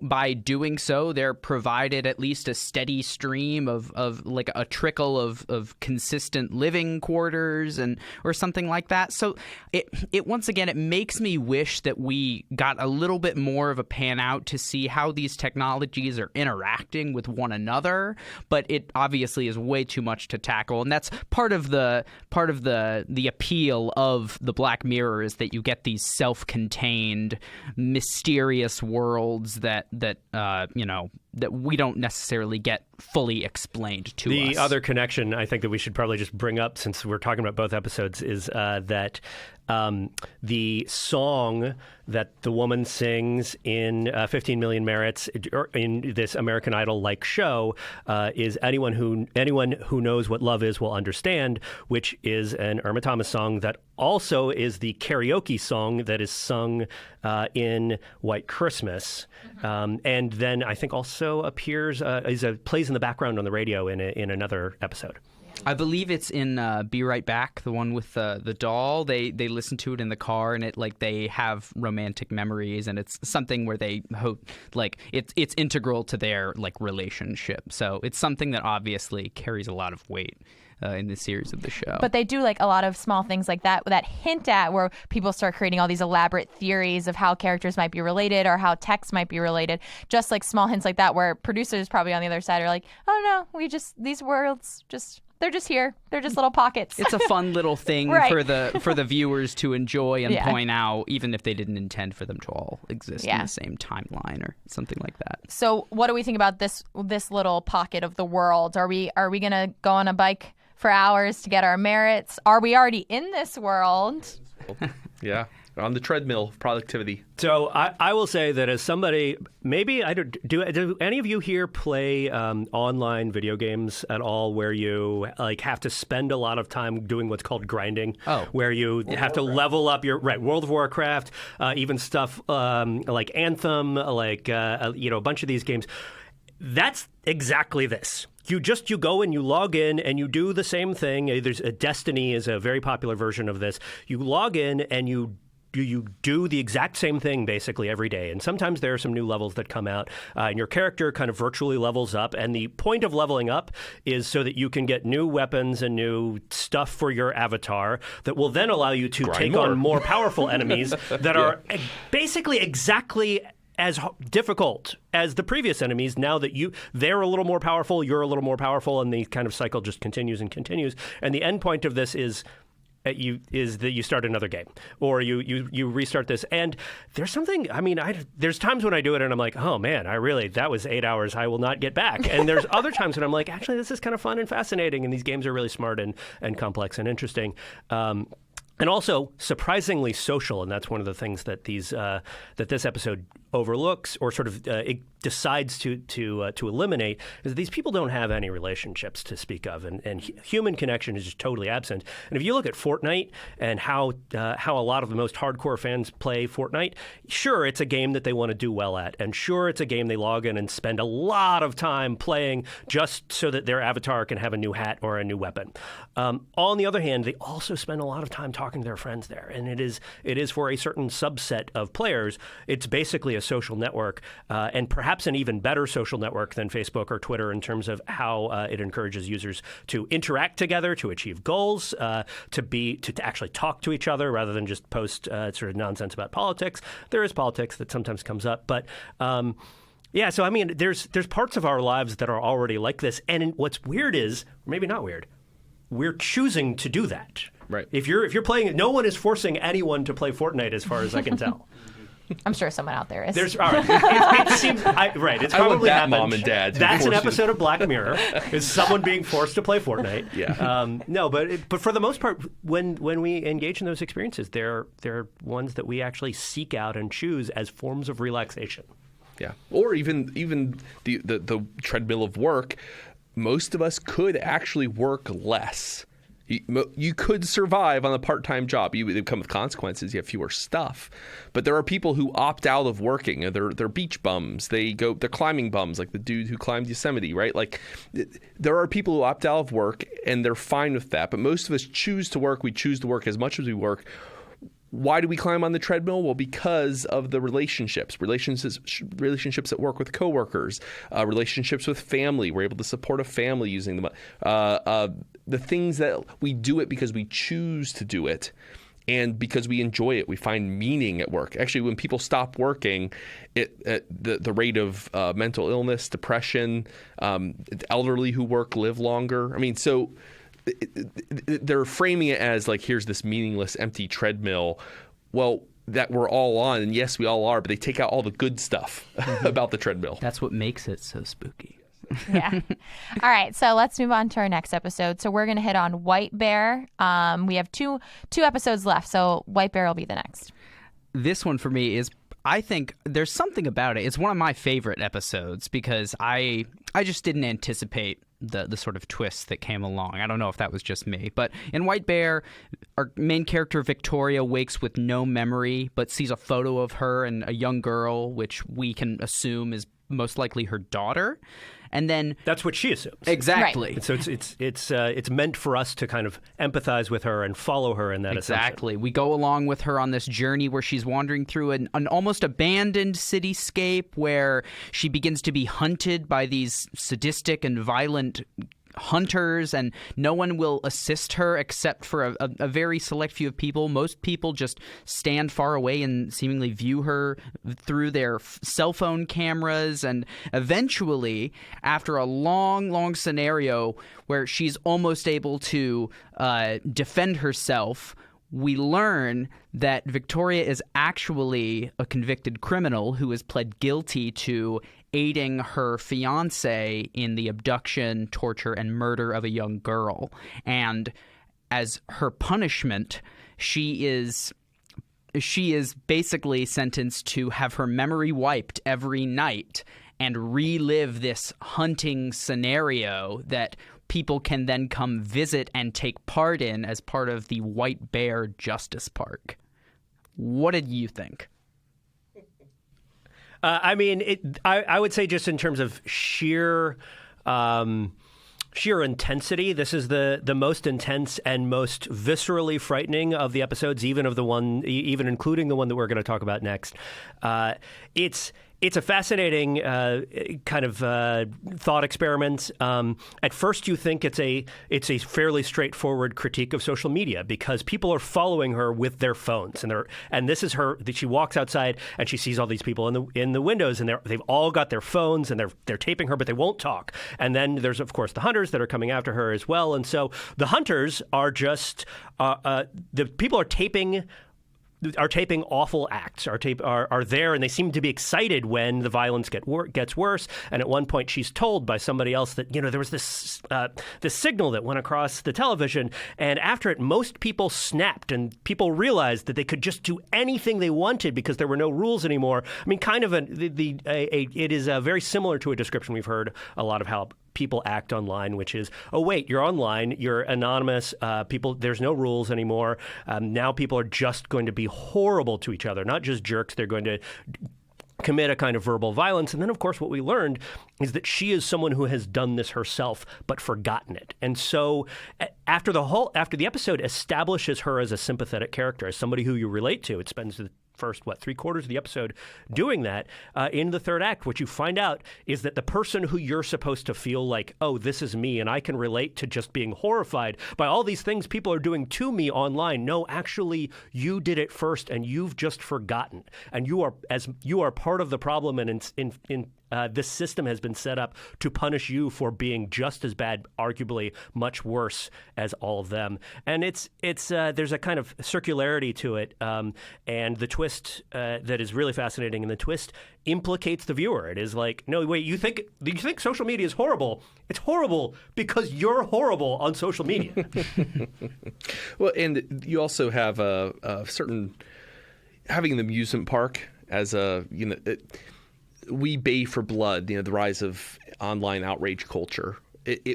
by doing so, they're provided at least a steady stream of like a trickle of consistent living quarters or something like that. So it once again, it makes me wish that we got a little bit more of a pan out to see how these technologies are interacting with one another. But it obviously is way too much to tackle, and that's part of the appeal of the Black Mirror, is that you get these self-contained, mysterious worlds that we don't necessarily get fully explained to us. The other connection I think that we should probably just bring up, since we're talking about both episodes, is that the song that the woman sings in 15 Million Merits, in this American Idol-like show, is anyone who knows what love is will understand, which is an Irma Thomas song that also is the karaoke song that is sung in White Christmas, and then I think also appears plays in the background on the radio in another episode. I believe it's in Be Right Back, the one with the doll. They listen to it in the car, and they have romantic memories, and it's something where they hope, like, it's integral to their relationship. So it's something that obviously carries a lot of weight in the series of the show. But they do a lot of small things like that hint at where people start creating all these elaborate theories of how characters might be related or how text might be related. Just small hints like that, where producers probably on the other side are like, oh no, these worlds they're just here. They're just little pockets. It's a fun little thing right. for the viewers to enjoy and point out, even if they didn't intend for them to all exist in the same timeline or something like that. So what do we think about this little pocket of the world? Are we gonna go on a bike for hours to get our merits? Are we already in this world? Yeah. On the treadmill of productivity. So I will say that as somebody, maybe do any of you here play online video games at all, where you have to spend a lot of time doing what's called grinding? Where you have to level up your World of Warcraft, even stuff like Anthem, a bunch of these games. That's exactly this. You go and you log in and you do the same thing. There's Destiny is a very popular version of this. You log in and you do the exact same thing basically every day. And sometimes there are some new levels that come out, and your character kind of virtually levels up. And the point of leveling up is so that you can get new weapons and new stuff for your avatar that will then allow you to take on more powerful enemies that are basically exactly as difficult as the previous enemies. Now that they're a little more powerful, you're a little more powerful, and the kind of cycle just continues and continues. And the end point of this is that you start another game, or you restart this. And there's something. I mean, there's times when I do it and I'm like, oh man, that was 8 hours I will not get back. And there's other times when I'm like, actually, this is kind of fun and fascinating, and these games are really smart and complex and interesting. And also surprisingly social, and that's one of the things that this episode overlooks, or sort of it decides to eliminate, is that these people don't have any relationships to speak of, and human connection is just totally absent. And if you look at Fortnite and how a lot of the most hardcore fans play Fortnite, sure, it's a game that they want to do well at, and sure, it's a game they log in and spend a lot of time playing just so that their avatar can have a new hat or a new weapon. On the other hand, they also spend a lot of time talking to their friends there, and it is for a certain subset of players. It's basically a social network, and perhaps an even better social network than Facebook or Twitter in terms of how it encourages users to interact together, to achieve goals, to actually talk to each other rather than just post sort of nonsense about politics. There is politics that sometimes comes up, but yeah. So I mean, there's parts of our lives that are already like this, and what's weird is, or maybe not weird, we're choosing to do that. Right. If you're playing it, no one is forcing anyone to play Fortnite, as far as I can tell. I'm sure someone out there is. All right. It seems right. It's probably that happened. Mom and dad. That's an episode of Black Mirror. Is someone being forced to play Fortnite? Yeah. No, but for the most part, when we engage in those experiences, they're ones that we actually seek out and choose as forms of relaxation. Yeah. Or even the treadmill of work. Most of us could actually work less. You could survive on a part-time job. They come with consequences. You have fewer stuff. But there are people who opt out of working. They're beach bums. They're climbing bums, like the dude who climbed Yosemite, right? Like, there are people who opt out of work, and they're fine with that. But most of us choose to work. We choose to work as much as we work. Why do we climb on the treadmill? Well, because of the relationships at work with coworkers, relationships with family. We're able to support a family using them. The things that we do it because we choose to do it, and because we enjoy it. We find meaning at work. Actually, when people stop working, the rate of mental illness, depression, elderly who work live longer. I mean, so. They're framing it as like, here's this meaningless, empty treadmill. Well, that we're all on, and yes, we all are, but they take out all the good stuff about the treadmill. That's what makes it so spooky. Yeah. All right, so let's move on to our next episode. So we're going to hit on White Bear. We have two episodes left, so White Bear will be the next. This one for me is, I think there's something about it. It's one of my favorite episodes because I just didn't anticipate the sort of twist that came along. I don't know if that was just me. But in White Bear, our main character Victoria wakes with no memory but sees a photo of her and a young girl, which we can assume is most likely her daughter. And then that's what she assumes. Exactly. Right. So it's meant for us to kind of empathize with her and follow her in that Exactly. assumption. We go along with her on this journey where she's wandering through an almost abandoned cityscape where she begins to be hunted by these sadistic and violent hunters, and no one will assist her except for a very select few of people. Most people just stand far away and seemingly view her through their cell phone cameras, and eventually, after a long scenario where she's almost able to defend herself, we learn that Victoria is actually a convicted criminal who has pled guilty to aiding her fiancé in the abduction, torture, and murder of a young girl. And as her punishment, she is basically sentenced to have her memory wiped every night and relive this hunting scenario that people can then come visit and take part in as part of the White Bear Justice Park. What did you think? I mean, I would say just in terms of sheer intensity, this is the most intense and most viscerally frightening of the episodes, even including the one that we're going to talk about next. It's a fascinating kind of thought experiment. At first, you think it's a fairly straightforward critique of social media because people are following her with their phones, and this is her. She walks outside and she sees all these people in the windows, and they've all got their phones and they're taping her, but they won't talk. And then there's of course the hunters that are coming after her as well, and so the hunters are just the people are taping awful acts, are there, and they seem to be excited when the violence gets worse. And at one point, she's told by somebody else that there was this signal that went across the television, and after it, most people snapped, and people realized that they could just do anything they wanted because there were no rules anymore. I mean, kind of it is very similar to a description we've heard a lot of how people act online, which is, oh, wait, you're online, you're anonymous, there's no rules anymore. Now people are just going to be horrible to each other, not just jerks. They're going to commit a kind of verbal violence. And then, of course, what we learned is that she is someone who has done this herself but forgotten it. And so after the episode establishes her as a sympathetic character, as somebody who you relate to, it spends the first, 3/4 of the episode doing that. In the third act, what you find out is that the person who you're supposed to feel like, oh, this is me, and I can relate to just being horrified by all these things people are doing to me online. No, actually, you did it first, and you've just forgotten. And you are part of the problem, and this system has been set up to punish you for being just as bad, arguably much worse as all of them. And there's a kind of circularity to it, and the twist that is really fascinating. And the twist implicates the viewer. It is like, no, wait, you think social media is horrible? It's horrible because you're horrible on social media. Well, and you also have a certain having an amusement park as we bay for blood, the rise of online outrage culture.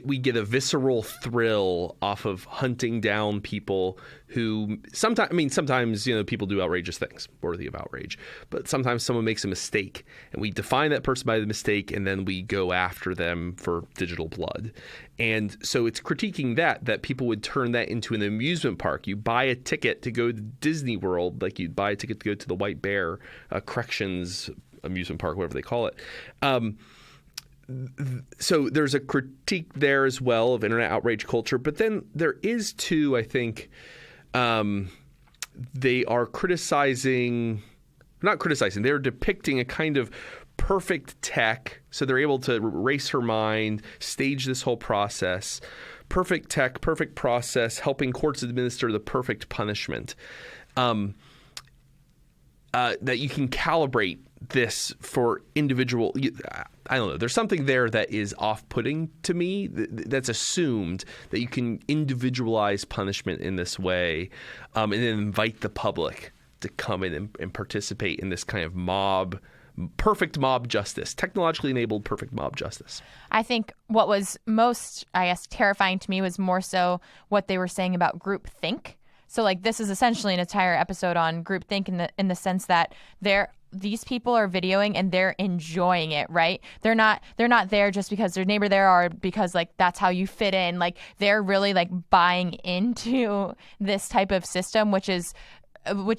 We get a visceral thrill off of hunting down people who sometimes people do outrageous things worthy of outrage, but sometimes someone makes a mistake and we define that person by the mistake and then we go after them for digital blood. And so it's critiquing that people would turn that into an amusement park. You buy a ticket to go to Disney World, like you'd buy a ticket to go to the White Bear Corrections amusement park, whatever they call it. So there's a critique there as well of internet outrage culture, but then there is too, I think, they are they're depicting a kind of perfect tech. So they're able to erase her mind, stage this whole process. Perfect tech, perfect process, helping courts administer the perfect punishment. That you can calibrate this for individual. I don't know. There's something there that is off-putting to me. That's assumed that you can individualize punishment in this way, and then invite the public to come in and participate in this kind of perfect mob justice, technologically enabled perfect mob justice. I think what was most, terrifying to me was more so what they were saying about groupthink. So, this is essentially an entire episode on groupthink in the sense that these people are videoing and they're enjoying it, right? They're not there just because their neighbor there or because that's how you fit in. They're really buying into this type of system, which is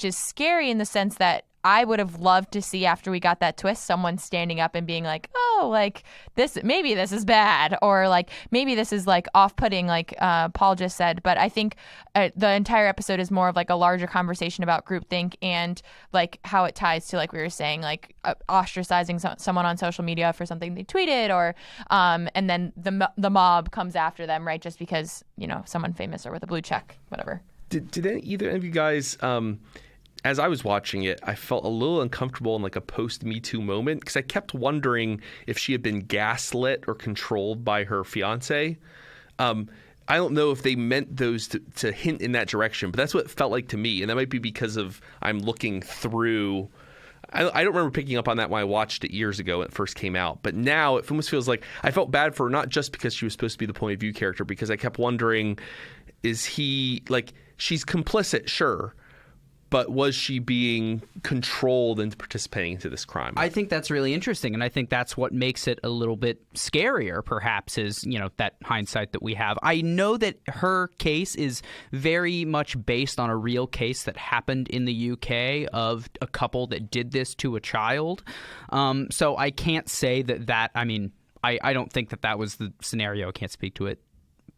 scary in the sense that I would have loved to see after we got that twist, someone standing up and being like, oh, this, maybe this is bad, or maybe this is off-putting, Paul just said. But I think the entire episode is more of a larger conversation about groupthink and how it ties to, we were saying, ostracizing someone on social media for something they tweeted, or and then the mob comes after them, right? Just because someone famous or with a blue check, whatever. Did either of you guys? As I was watching it, I felt a little uncomfortable in a post-Me Too moment because I kept wondering if she had been gaslit or controlled by her fiance. I don't know if they meant those to hint in that direction, but that's what it felt like to me. And that might be because I'm looking through. I don't remember picking up on that when I watched it years ago when it first came out. But now it almost feels like I felt bad for her, not just because she was supposed to be the point of view character, because I kept wondering, is he she's complicit, sure. but was she being controlled into participating into this crime? I think that's really interesting, and I think that's what makes it a little bit scarier, perhaps, is, that hindsight that we have. I know that her case is very much based on a real case that happened in the UK of a couple that did this to a child. So I can't say that I don't think that was the scenario. I can't speak to it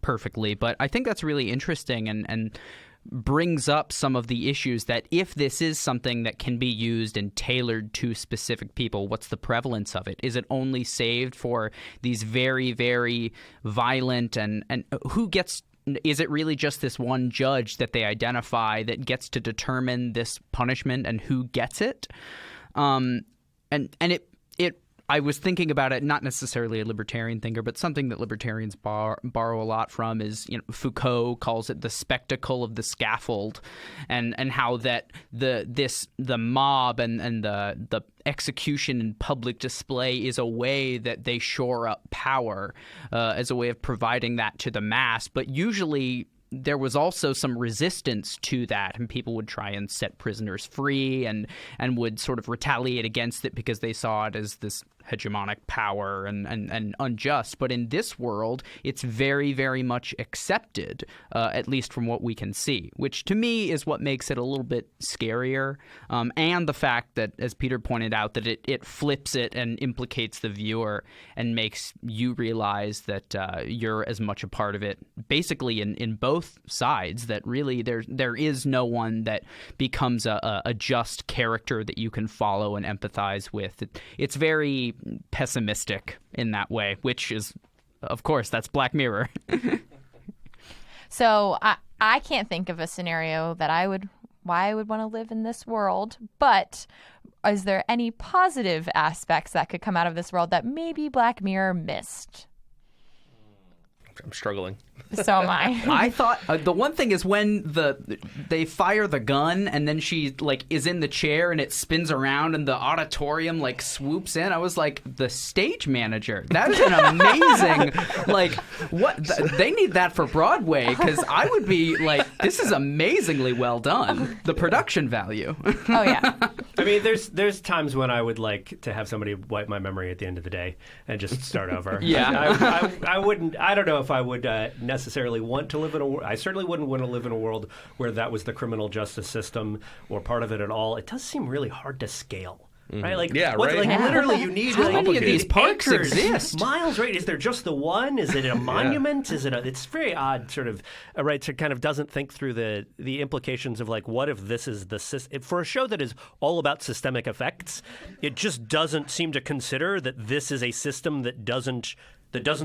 perfectly, but I think that's really interesting and brings up some of the issues that if this is something that can be used and tailored to specific people, what's the prevalence of it? Is it only saved for these very, very violent and who gets – is it really just this one judge that they identify that gets to determine this punishment and who gets it? I was thinking about it, not necessarily a libertarian thinker, but something that libertarians borrow a lot from is, Foucault calls it the spectacle of the scaffold, and how that the mob and the execution and public display is a way that they shore up power as a way of providing that to the mass. But usually there was also some resistance to that, and people would try and set prisoners free and would sort of retaliate against it because they saw it as this hegemonic power and unjust. But in this world, it's very, very much accepted, at least from what we can see, which to me is what makes it a little bit scarier. And the fact that, as Peter pointed out, that it flips it and implicates the viewer and makes you realize that you're as much a part of it, basically in both sides, that really there is no one that becomes a just character that you can follow and empathize with. It's very pessimistic in that way, which is, of course, that's Black Mirror. So I can't think of a scenario that why I would want to live in this world, but is there any positive aspects that could come out of this world that maybe Black Mirror missed? I'm struggling. So am I. I thought the one thing is when they fire the gun and then she is in the chair and it spins around and the auditorium swoops in. I was like, the stage manager. That is an amazing what they need that for Broadway, because I would be like, this is amazingly well done. The production value. Oh yeah. I mean, there's times when I would like to have somebody wipe my memory at the end of the day and just start over. Yeah. I wouldn't. I don't know if I would necessarily want to live in I certainly wouldn't want to live in a world where that was the criminal justice system or part of it at all. It does seem really hard to scale. Right? Literally, you need how many of these parks acres, exist? Miles, right? Is there just the one? Is it a monument? Is it it's very odd, sort of, right? So it kind of doesn't think through the implications of what if this is for a show that is all about systemic effects. It just doesn't seem to consider that this is a system that doesn't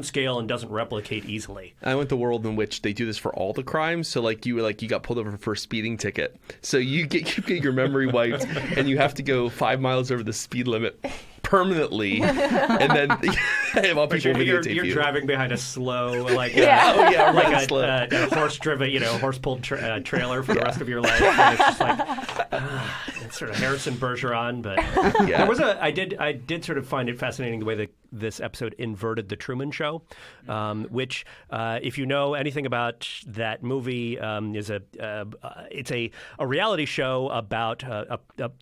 scale and doesn't replicate easily. I went to a world in which they do this for all the crimes. So you got pulled over for a speeding ticket. So you get your memory wiped and you have to go 5 miles over the speed limit permanently, and then while people videotape you. You're driving behind a slow, a horse-driven, horse-pulled trailer for the rest of your life. And it's just it's sort of Harrison Bergeron. But there was I did sort of find it fascinating the way that this episode inverted the Truman Show, which, if you know anything about that movie, is it's a reality show about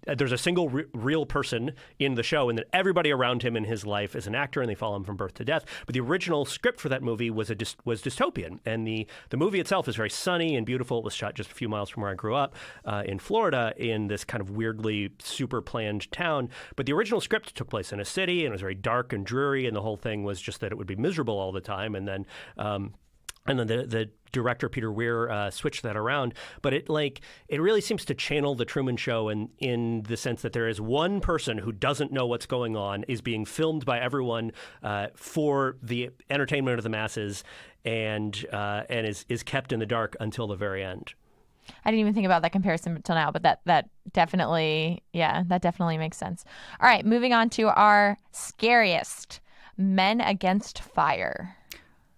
there's a single real person in the show, and then everybody around him in his life is an actor, and they follow him from birth to death. But the original script for that movie was dystopian, and the movie itself is very sunny and beautiful. It was shot just a few miles from where I grew up in Florida, in this kind of weirdly super planned town. But the original script took place in a city, and it was very dark and dreary, and the whole thing was just that it would be miserable all the time. And then the director Peter Weir switched that around, but it really seems to channel the Truman Show in the sense that there is one person who doesn't know what's going on, is being filmed by everyone for the entertainment of the masses, and is kept in the dark until the very end. I didn't even think about that comparison until now, but that definitely makes sense. All right, moving on to our scariest, Men Against Fire.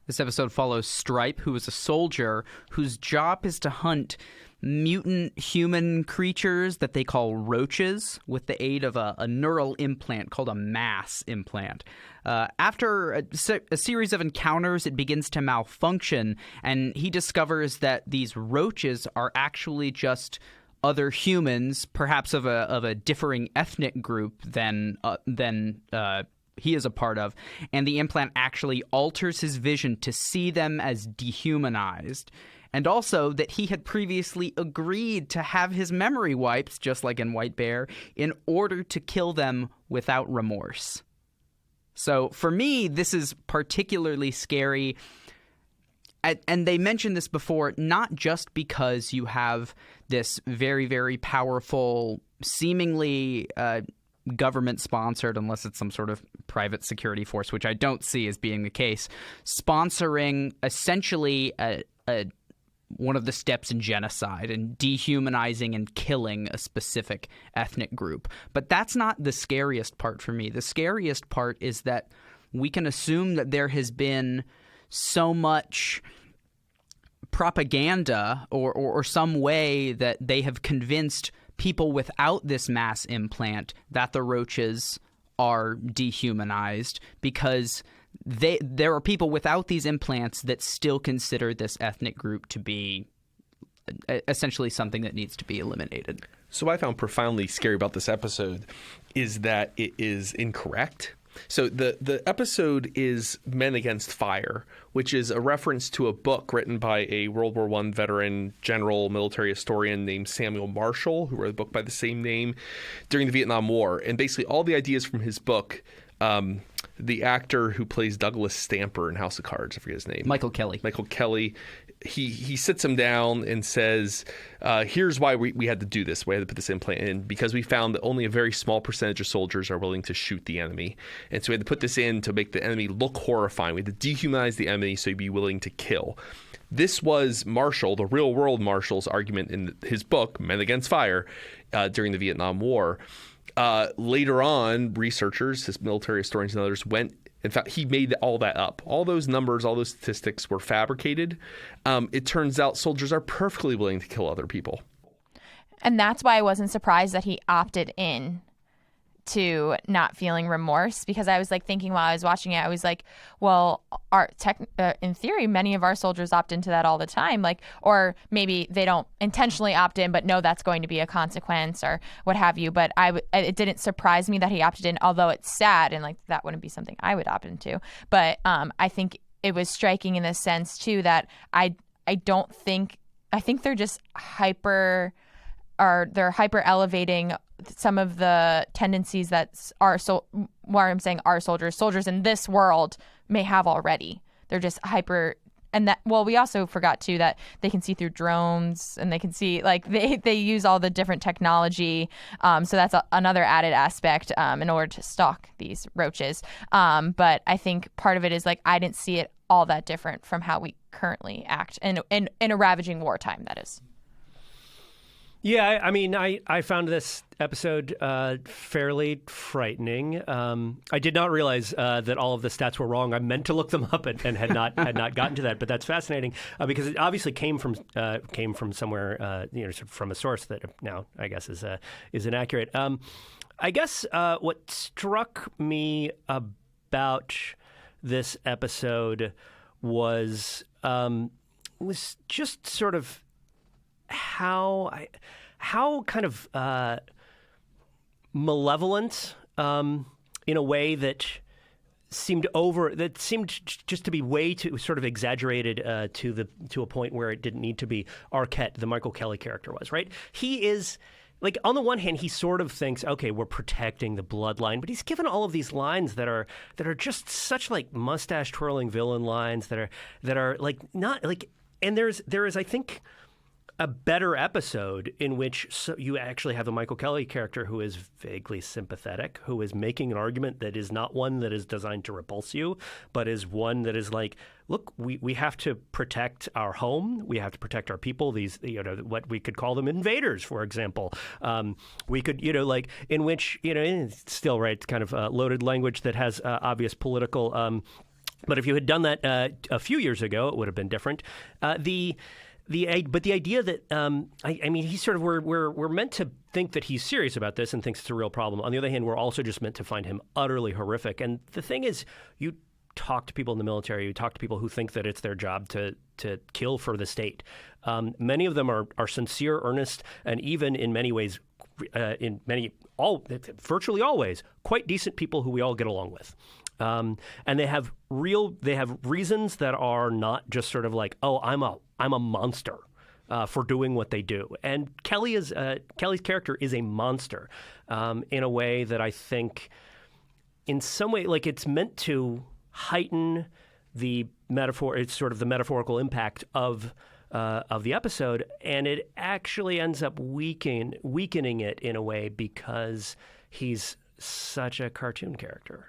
This episode follows Stripe, who is a soldier whose job is to hunt mutant human creatures that they call roaches with the aid of a neural implant called a mass implant. After a series of encounters, it begins to malfunction, and he discovers that these roaches are actually just other humans, perhaps of a differing ethnic group than he is a part of, and the implant actually alters his vision to see them as dehumanized. And also that he had previously agreed to have his memory wiped, just like in White Bear, in order to kill them without remorse. So for me, this is particularly scary. And they mentioned this before, not just because you have this very, very powerful, seemingly government-sponsored, unless it's some sort of private security force, which I don't see as being the case, sponsoring essentially one of the steps in genocide and dehumanizing and killing a specific ethnic group. But that's not the scariest part for me. The scariest part is that we can assume that there has been so much propaganda or some way that they have convinced people without this mass implant that the roaches are dehumanized, because there are people without these implants that still consider this ethnic group to be essentially something that needs to be eliminated. So what I found profoundly scary about this episode is that it is incorrect. So the episode is Men Against Fire, which is a reference to a book written by a World War I veteran general military historian named Samuel Marshall, who wrote a book by the same name during the Vietnam War. And basically all the ideas from his book, the actor who plays Douglas Stamper in House of Cards, I forget his name. Michael Kelly. He sits him down and says, here's why we had to do this. We had to put this implant in, because we found that only a very small percentage of soldiers are willing to shoot the enemy. And so we had to put this in to make the enemy look horrifying. We had to dehumanize the enemy so he'd be willing to kill. This was Marshall, the real world Marshall's argument in his book, Men Against Fire, during the Vietnam War. Later on, researchers, his military historians and others in fact, he made all that up. All those numbers, all those statistics were fabricated. It turns out soldiers are perfectly willing to kill other people. And that's why I wasn't surprised that he opted in to not feeling remorse, because I was like thinking while I was watching it, I was like, well, in theory, many of our soldiers opt into that all the time, like, or maybe they don't intentionally opt in, but know that's going to be a consequence or what have you. But it didn't surprise me that he opted in, although it's sad and like that wouldn't be something I would opt into. But I think it was striking in the sense too that I think they're just hyper elevating some of the tendencies that why I'm saying our soldiers in this world may have already. They're just hyper, and that, well, we also forgot too that they can see through drones and they can see, like, they use all the different technology. So that's another added aspect in order to stalk these roaches. But I think part of it is like, I didn't see it all that different from how we currently act in a ravaging wartime, that is. Yeah, I mean, I found this episode fairly frightening. I did not realize that all of the stats were wrong. I meant to look them up and had not gotten to that. But that's fascinating because it obviously came from somewhere, sort of from a source that now I guess is inaccurate. I guess what struck me about this episode was just sort of how kind of malevolent in a way that seemed just to be way too sort of exaggerated to a point where it didn't need to be. Arquette, the Michael Kelly character, was right. He is. Like, on the one hand, he sort of thinks, okay, we're protecting the bloodline, but he's given all of these lines that are just such like mustache twirling villain lines that are like not like. And there is I think a better episode in which you actually have a Michael Kelly character who is vaguely sympathetic, who is making an argument that is not one that is designed to repulse you, but is one that is like, look, we have to protect our home. We have to protect our people. These, what we could call them invaders, for example. We could, like in which, it's still right, it's kind of loaded language that has obvious political. But if you had done that a few years ago, it would have been different. But the idea that I mean, he's sort of we're meant to think that he's serious about this and thinks it's a real problem. On the other hand, we're also just meant to find him utterly horrific. And the thing is, you talk to people in the military, you talk to people who think that it's their job to kill for the state. Many of them are sincere, earnest, and even in many ways, virtually always, quite decent people who we all get along with. And they have reasons that are not just sort of like, oh, I'm a monster for doing what they do. And Kelly's character is a monster in a way that I think, in some way, like it's meant to heighten the metaphor. It's sort of the metaphorical impact of the episode, and it actually ends up weakening it in a way because he's such a cartoon character.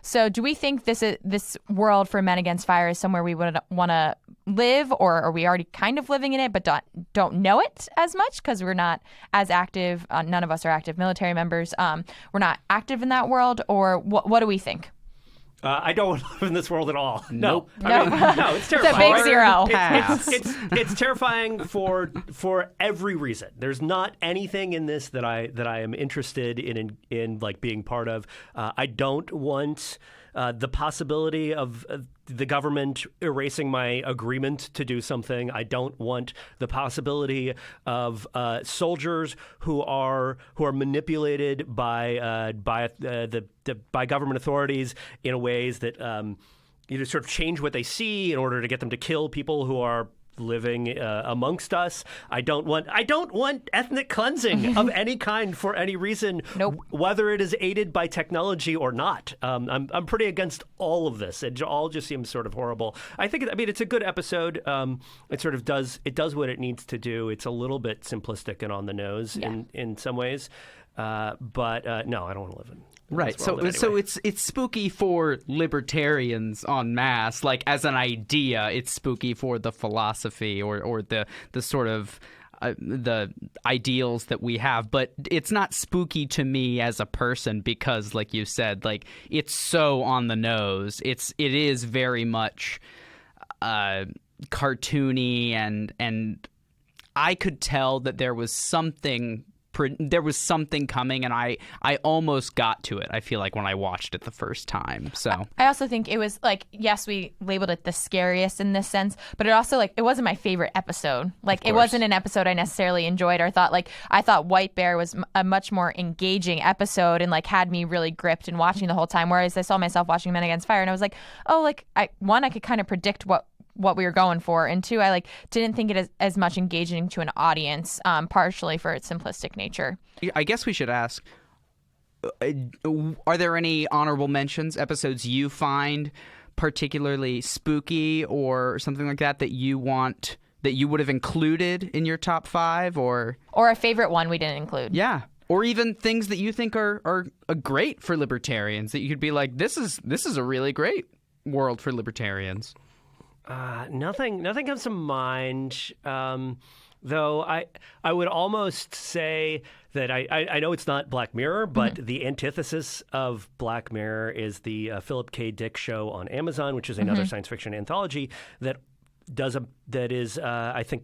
So do we think this world for Men Against Fire is somewhere we would want to live, or are we already kind of living in it but don't know it as much because we're not as active? None of us are active military members. We're not active in that world, or what do we think? I don't want to live in this world at all. Nope. No, it's terrifying. It's a big zero. It's terrifying for every reason. There's not anything in this that I am interested in like being part of. I don't want the possibility of the government erasing my agreement to do something. I don't want the possibility of soldiers who are manipulated by government authorities in ways that sort of change what they see in order to get them to kill people who are living amongst us. I don't want ethnic cleansing of any kind for any reason, nope. Whether it is aided by technology or not. I'm pretty against all of this. It all just seems sort of horrible. I mean, it's a good episode. It sort of does what it needs to do. It's a little bit simplistic and on the nose in some ways. But no, I don't want to live in. Right. So it's spooky for libertarians en masse. Like as an idea, it's spooky for the philosophy or the sort of the ideals that we have. But it's not spooky to me as a person because, like you said, like it's so on the nose. It is very much cartoony and I could tell that there was something coming, and I almost got to it, I feel like, when I watched it the first time. So I also think it was like, yes, we labeled it the scariest in this sense, but it also, like, it wasn't my favorite episode. Like, it wasn't an episode I necessarily enjoyed or thought, like, I thought White Bear was a much more engaging episode and, like, had me really gripped and watching the whole time, whereas I saw myself watching Men Against Fire and I was like, oh, like, I could kind of predict what we were going for, and two, I didn't think it as much engaging to an audience, partially for its simplistic nature. I guess we should ask, are there any honorable mentions, episodes you find particularly spooky or something like that you would have included in your top 5, or a favorite one we didn't include? Yeah. Or even things that you think are great for libertarians that you could be like, this is a really great world for libertarians. Nothing comes to mind. Though I would almost say that I know it's not Black Mirror, but the antithesis of Black Mirror is the Philip K. Dick show on Amazon, which is another science fiction anthology that I think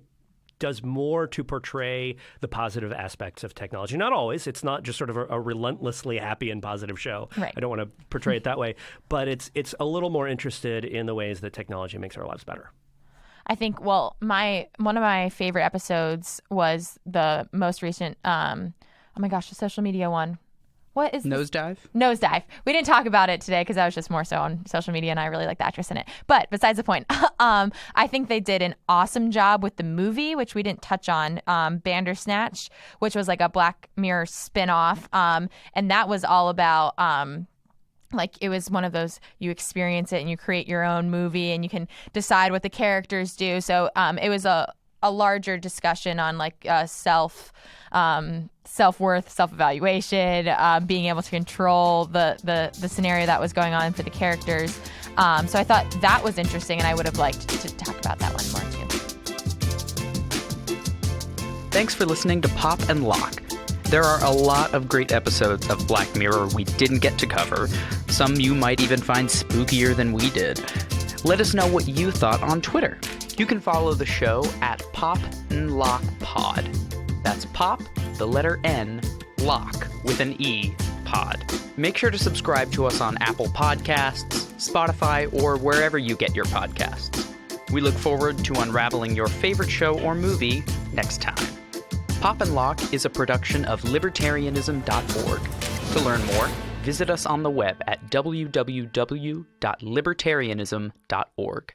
does more to portray the positive aspects of technology. Not always. It's not just sort of a relentlessly happy and positive show. Right. I don't want to portray it that way. But it's a little more interested in the ways that technology makes our lives better. I think, one of my favorite episodes was the most recent, oh my gosh, the social media one. What is this? Nosedive. We didn't talk about it today because I was just more so on social media and I really like the actress in it. But besides the point, I think they did an awesome job with the movie, which we didn't touch on, Bandersnatch, which was like a Black Mirror spinoff. And that was all about it was one of those, you experience it and you create your own movie and you can decide what the characters do. So it was a larger discussion on self-worth, self-evaluation, being able to control the scenario that was going on for the characters. So I thought that was interesting, and I would have liked to talk about that one more too. Thanks for listening to Pop and Locke. There are a lot of great episodes of Black Mirror we didn't get to cover. Some you might even find spookier than we did. Let us know what you thought on Twitter. You can follow the show at Pop and Locke Pod. That's Pop, the letter N, Locke with an E, Pod. Make sure to subscribe to us on Apple Podcasts, Spotify, or wherever you get your podcasts. We look forward to unraveling your favorite show or movie next time. Pop and Locke is a production of libertarianism.org. To learn more, visit us on the web at www.libertarianism.org.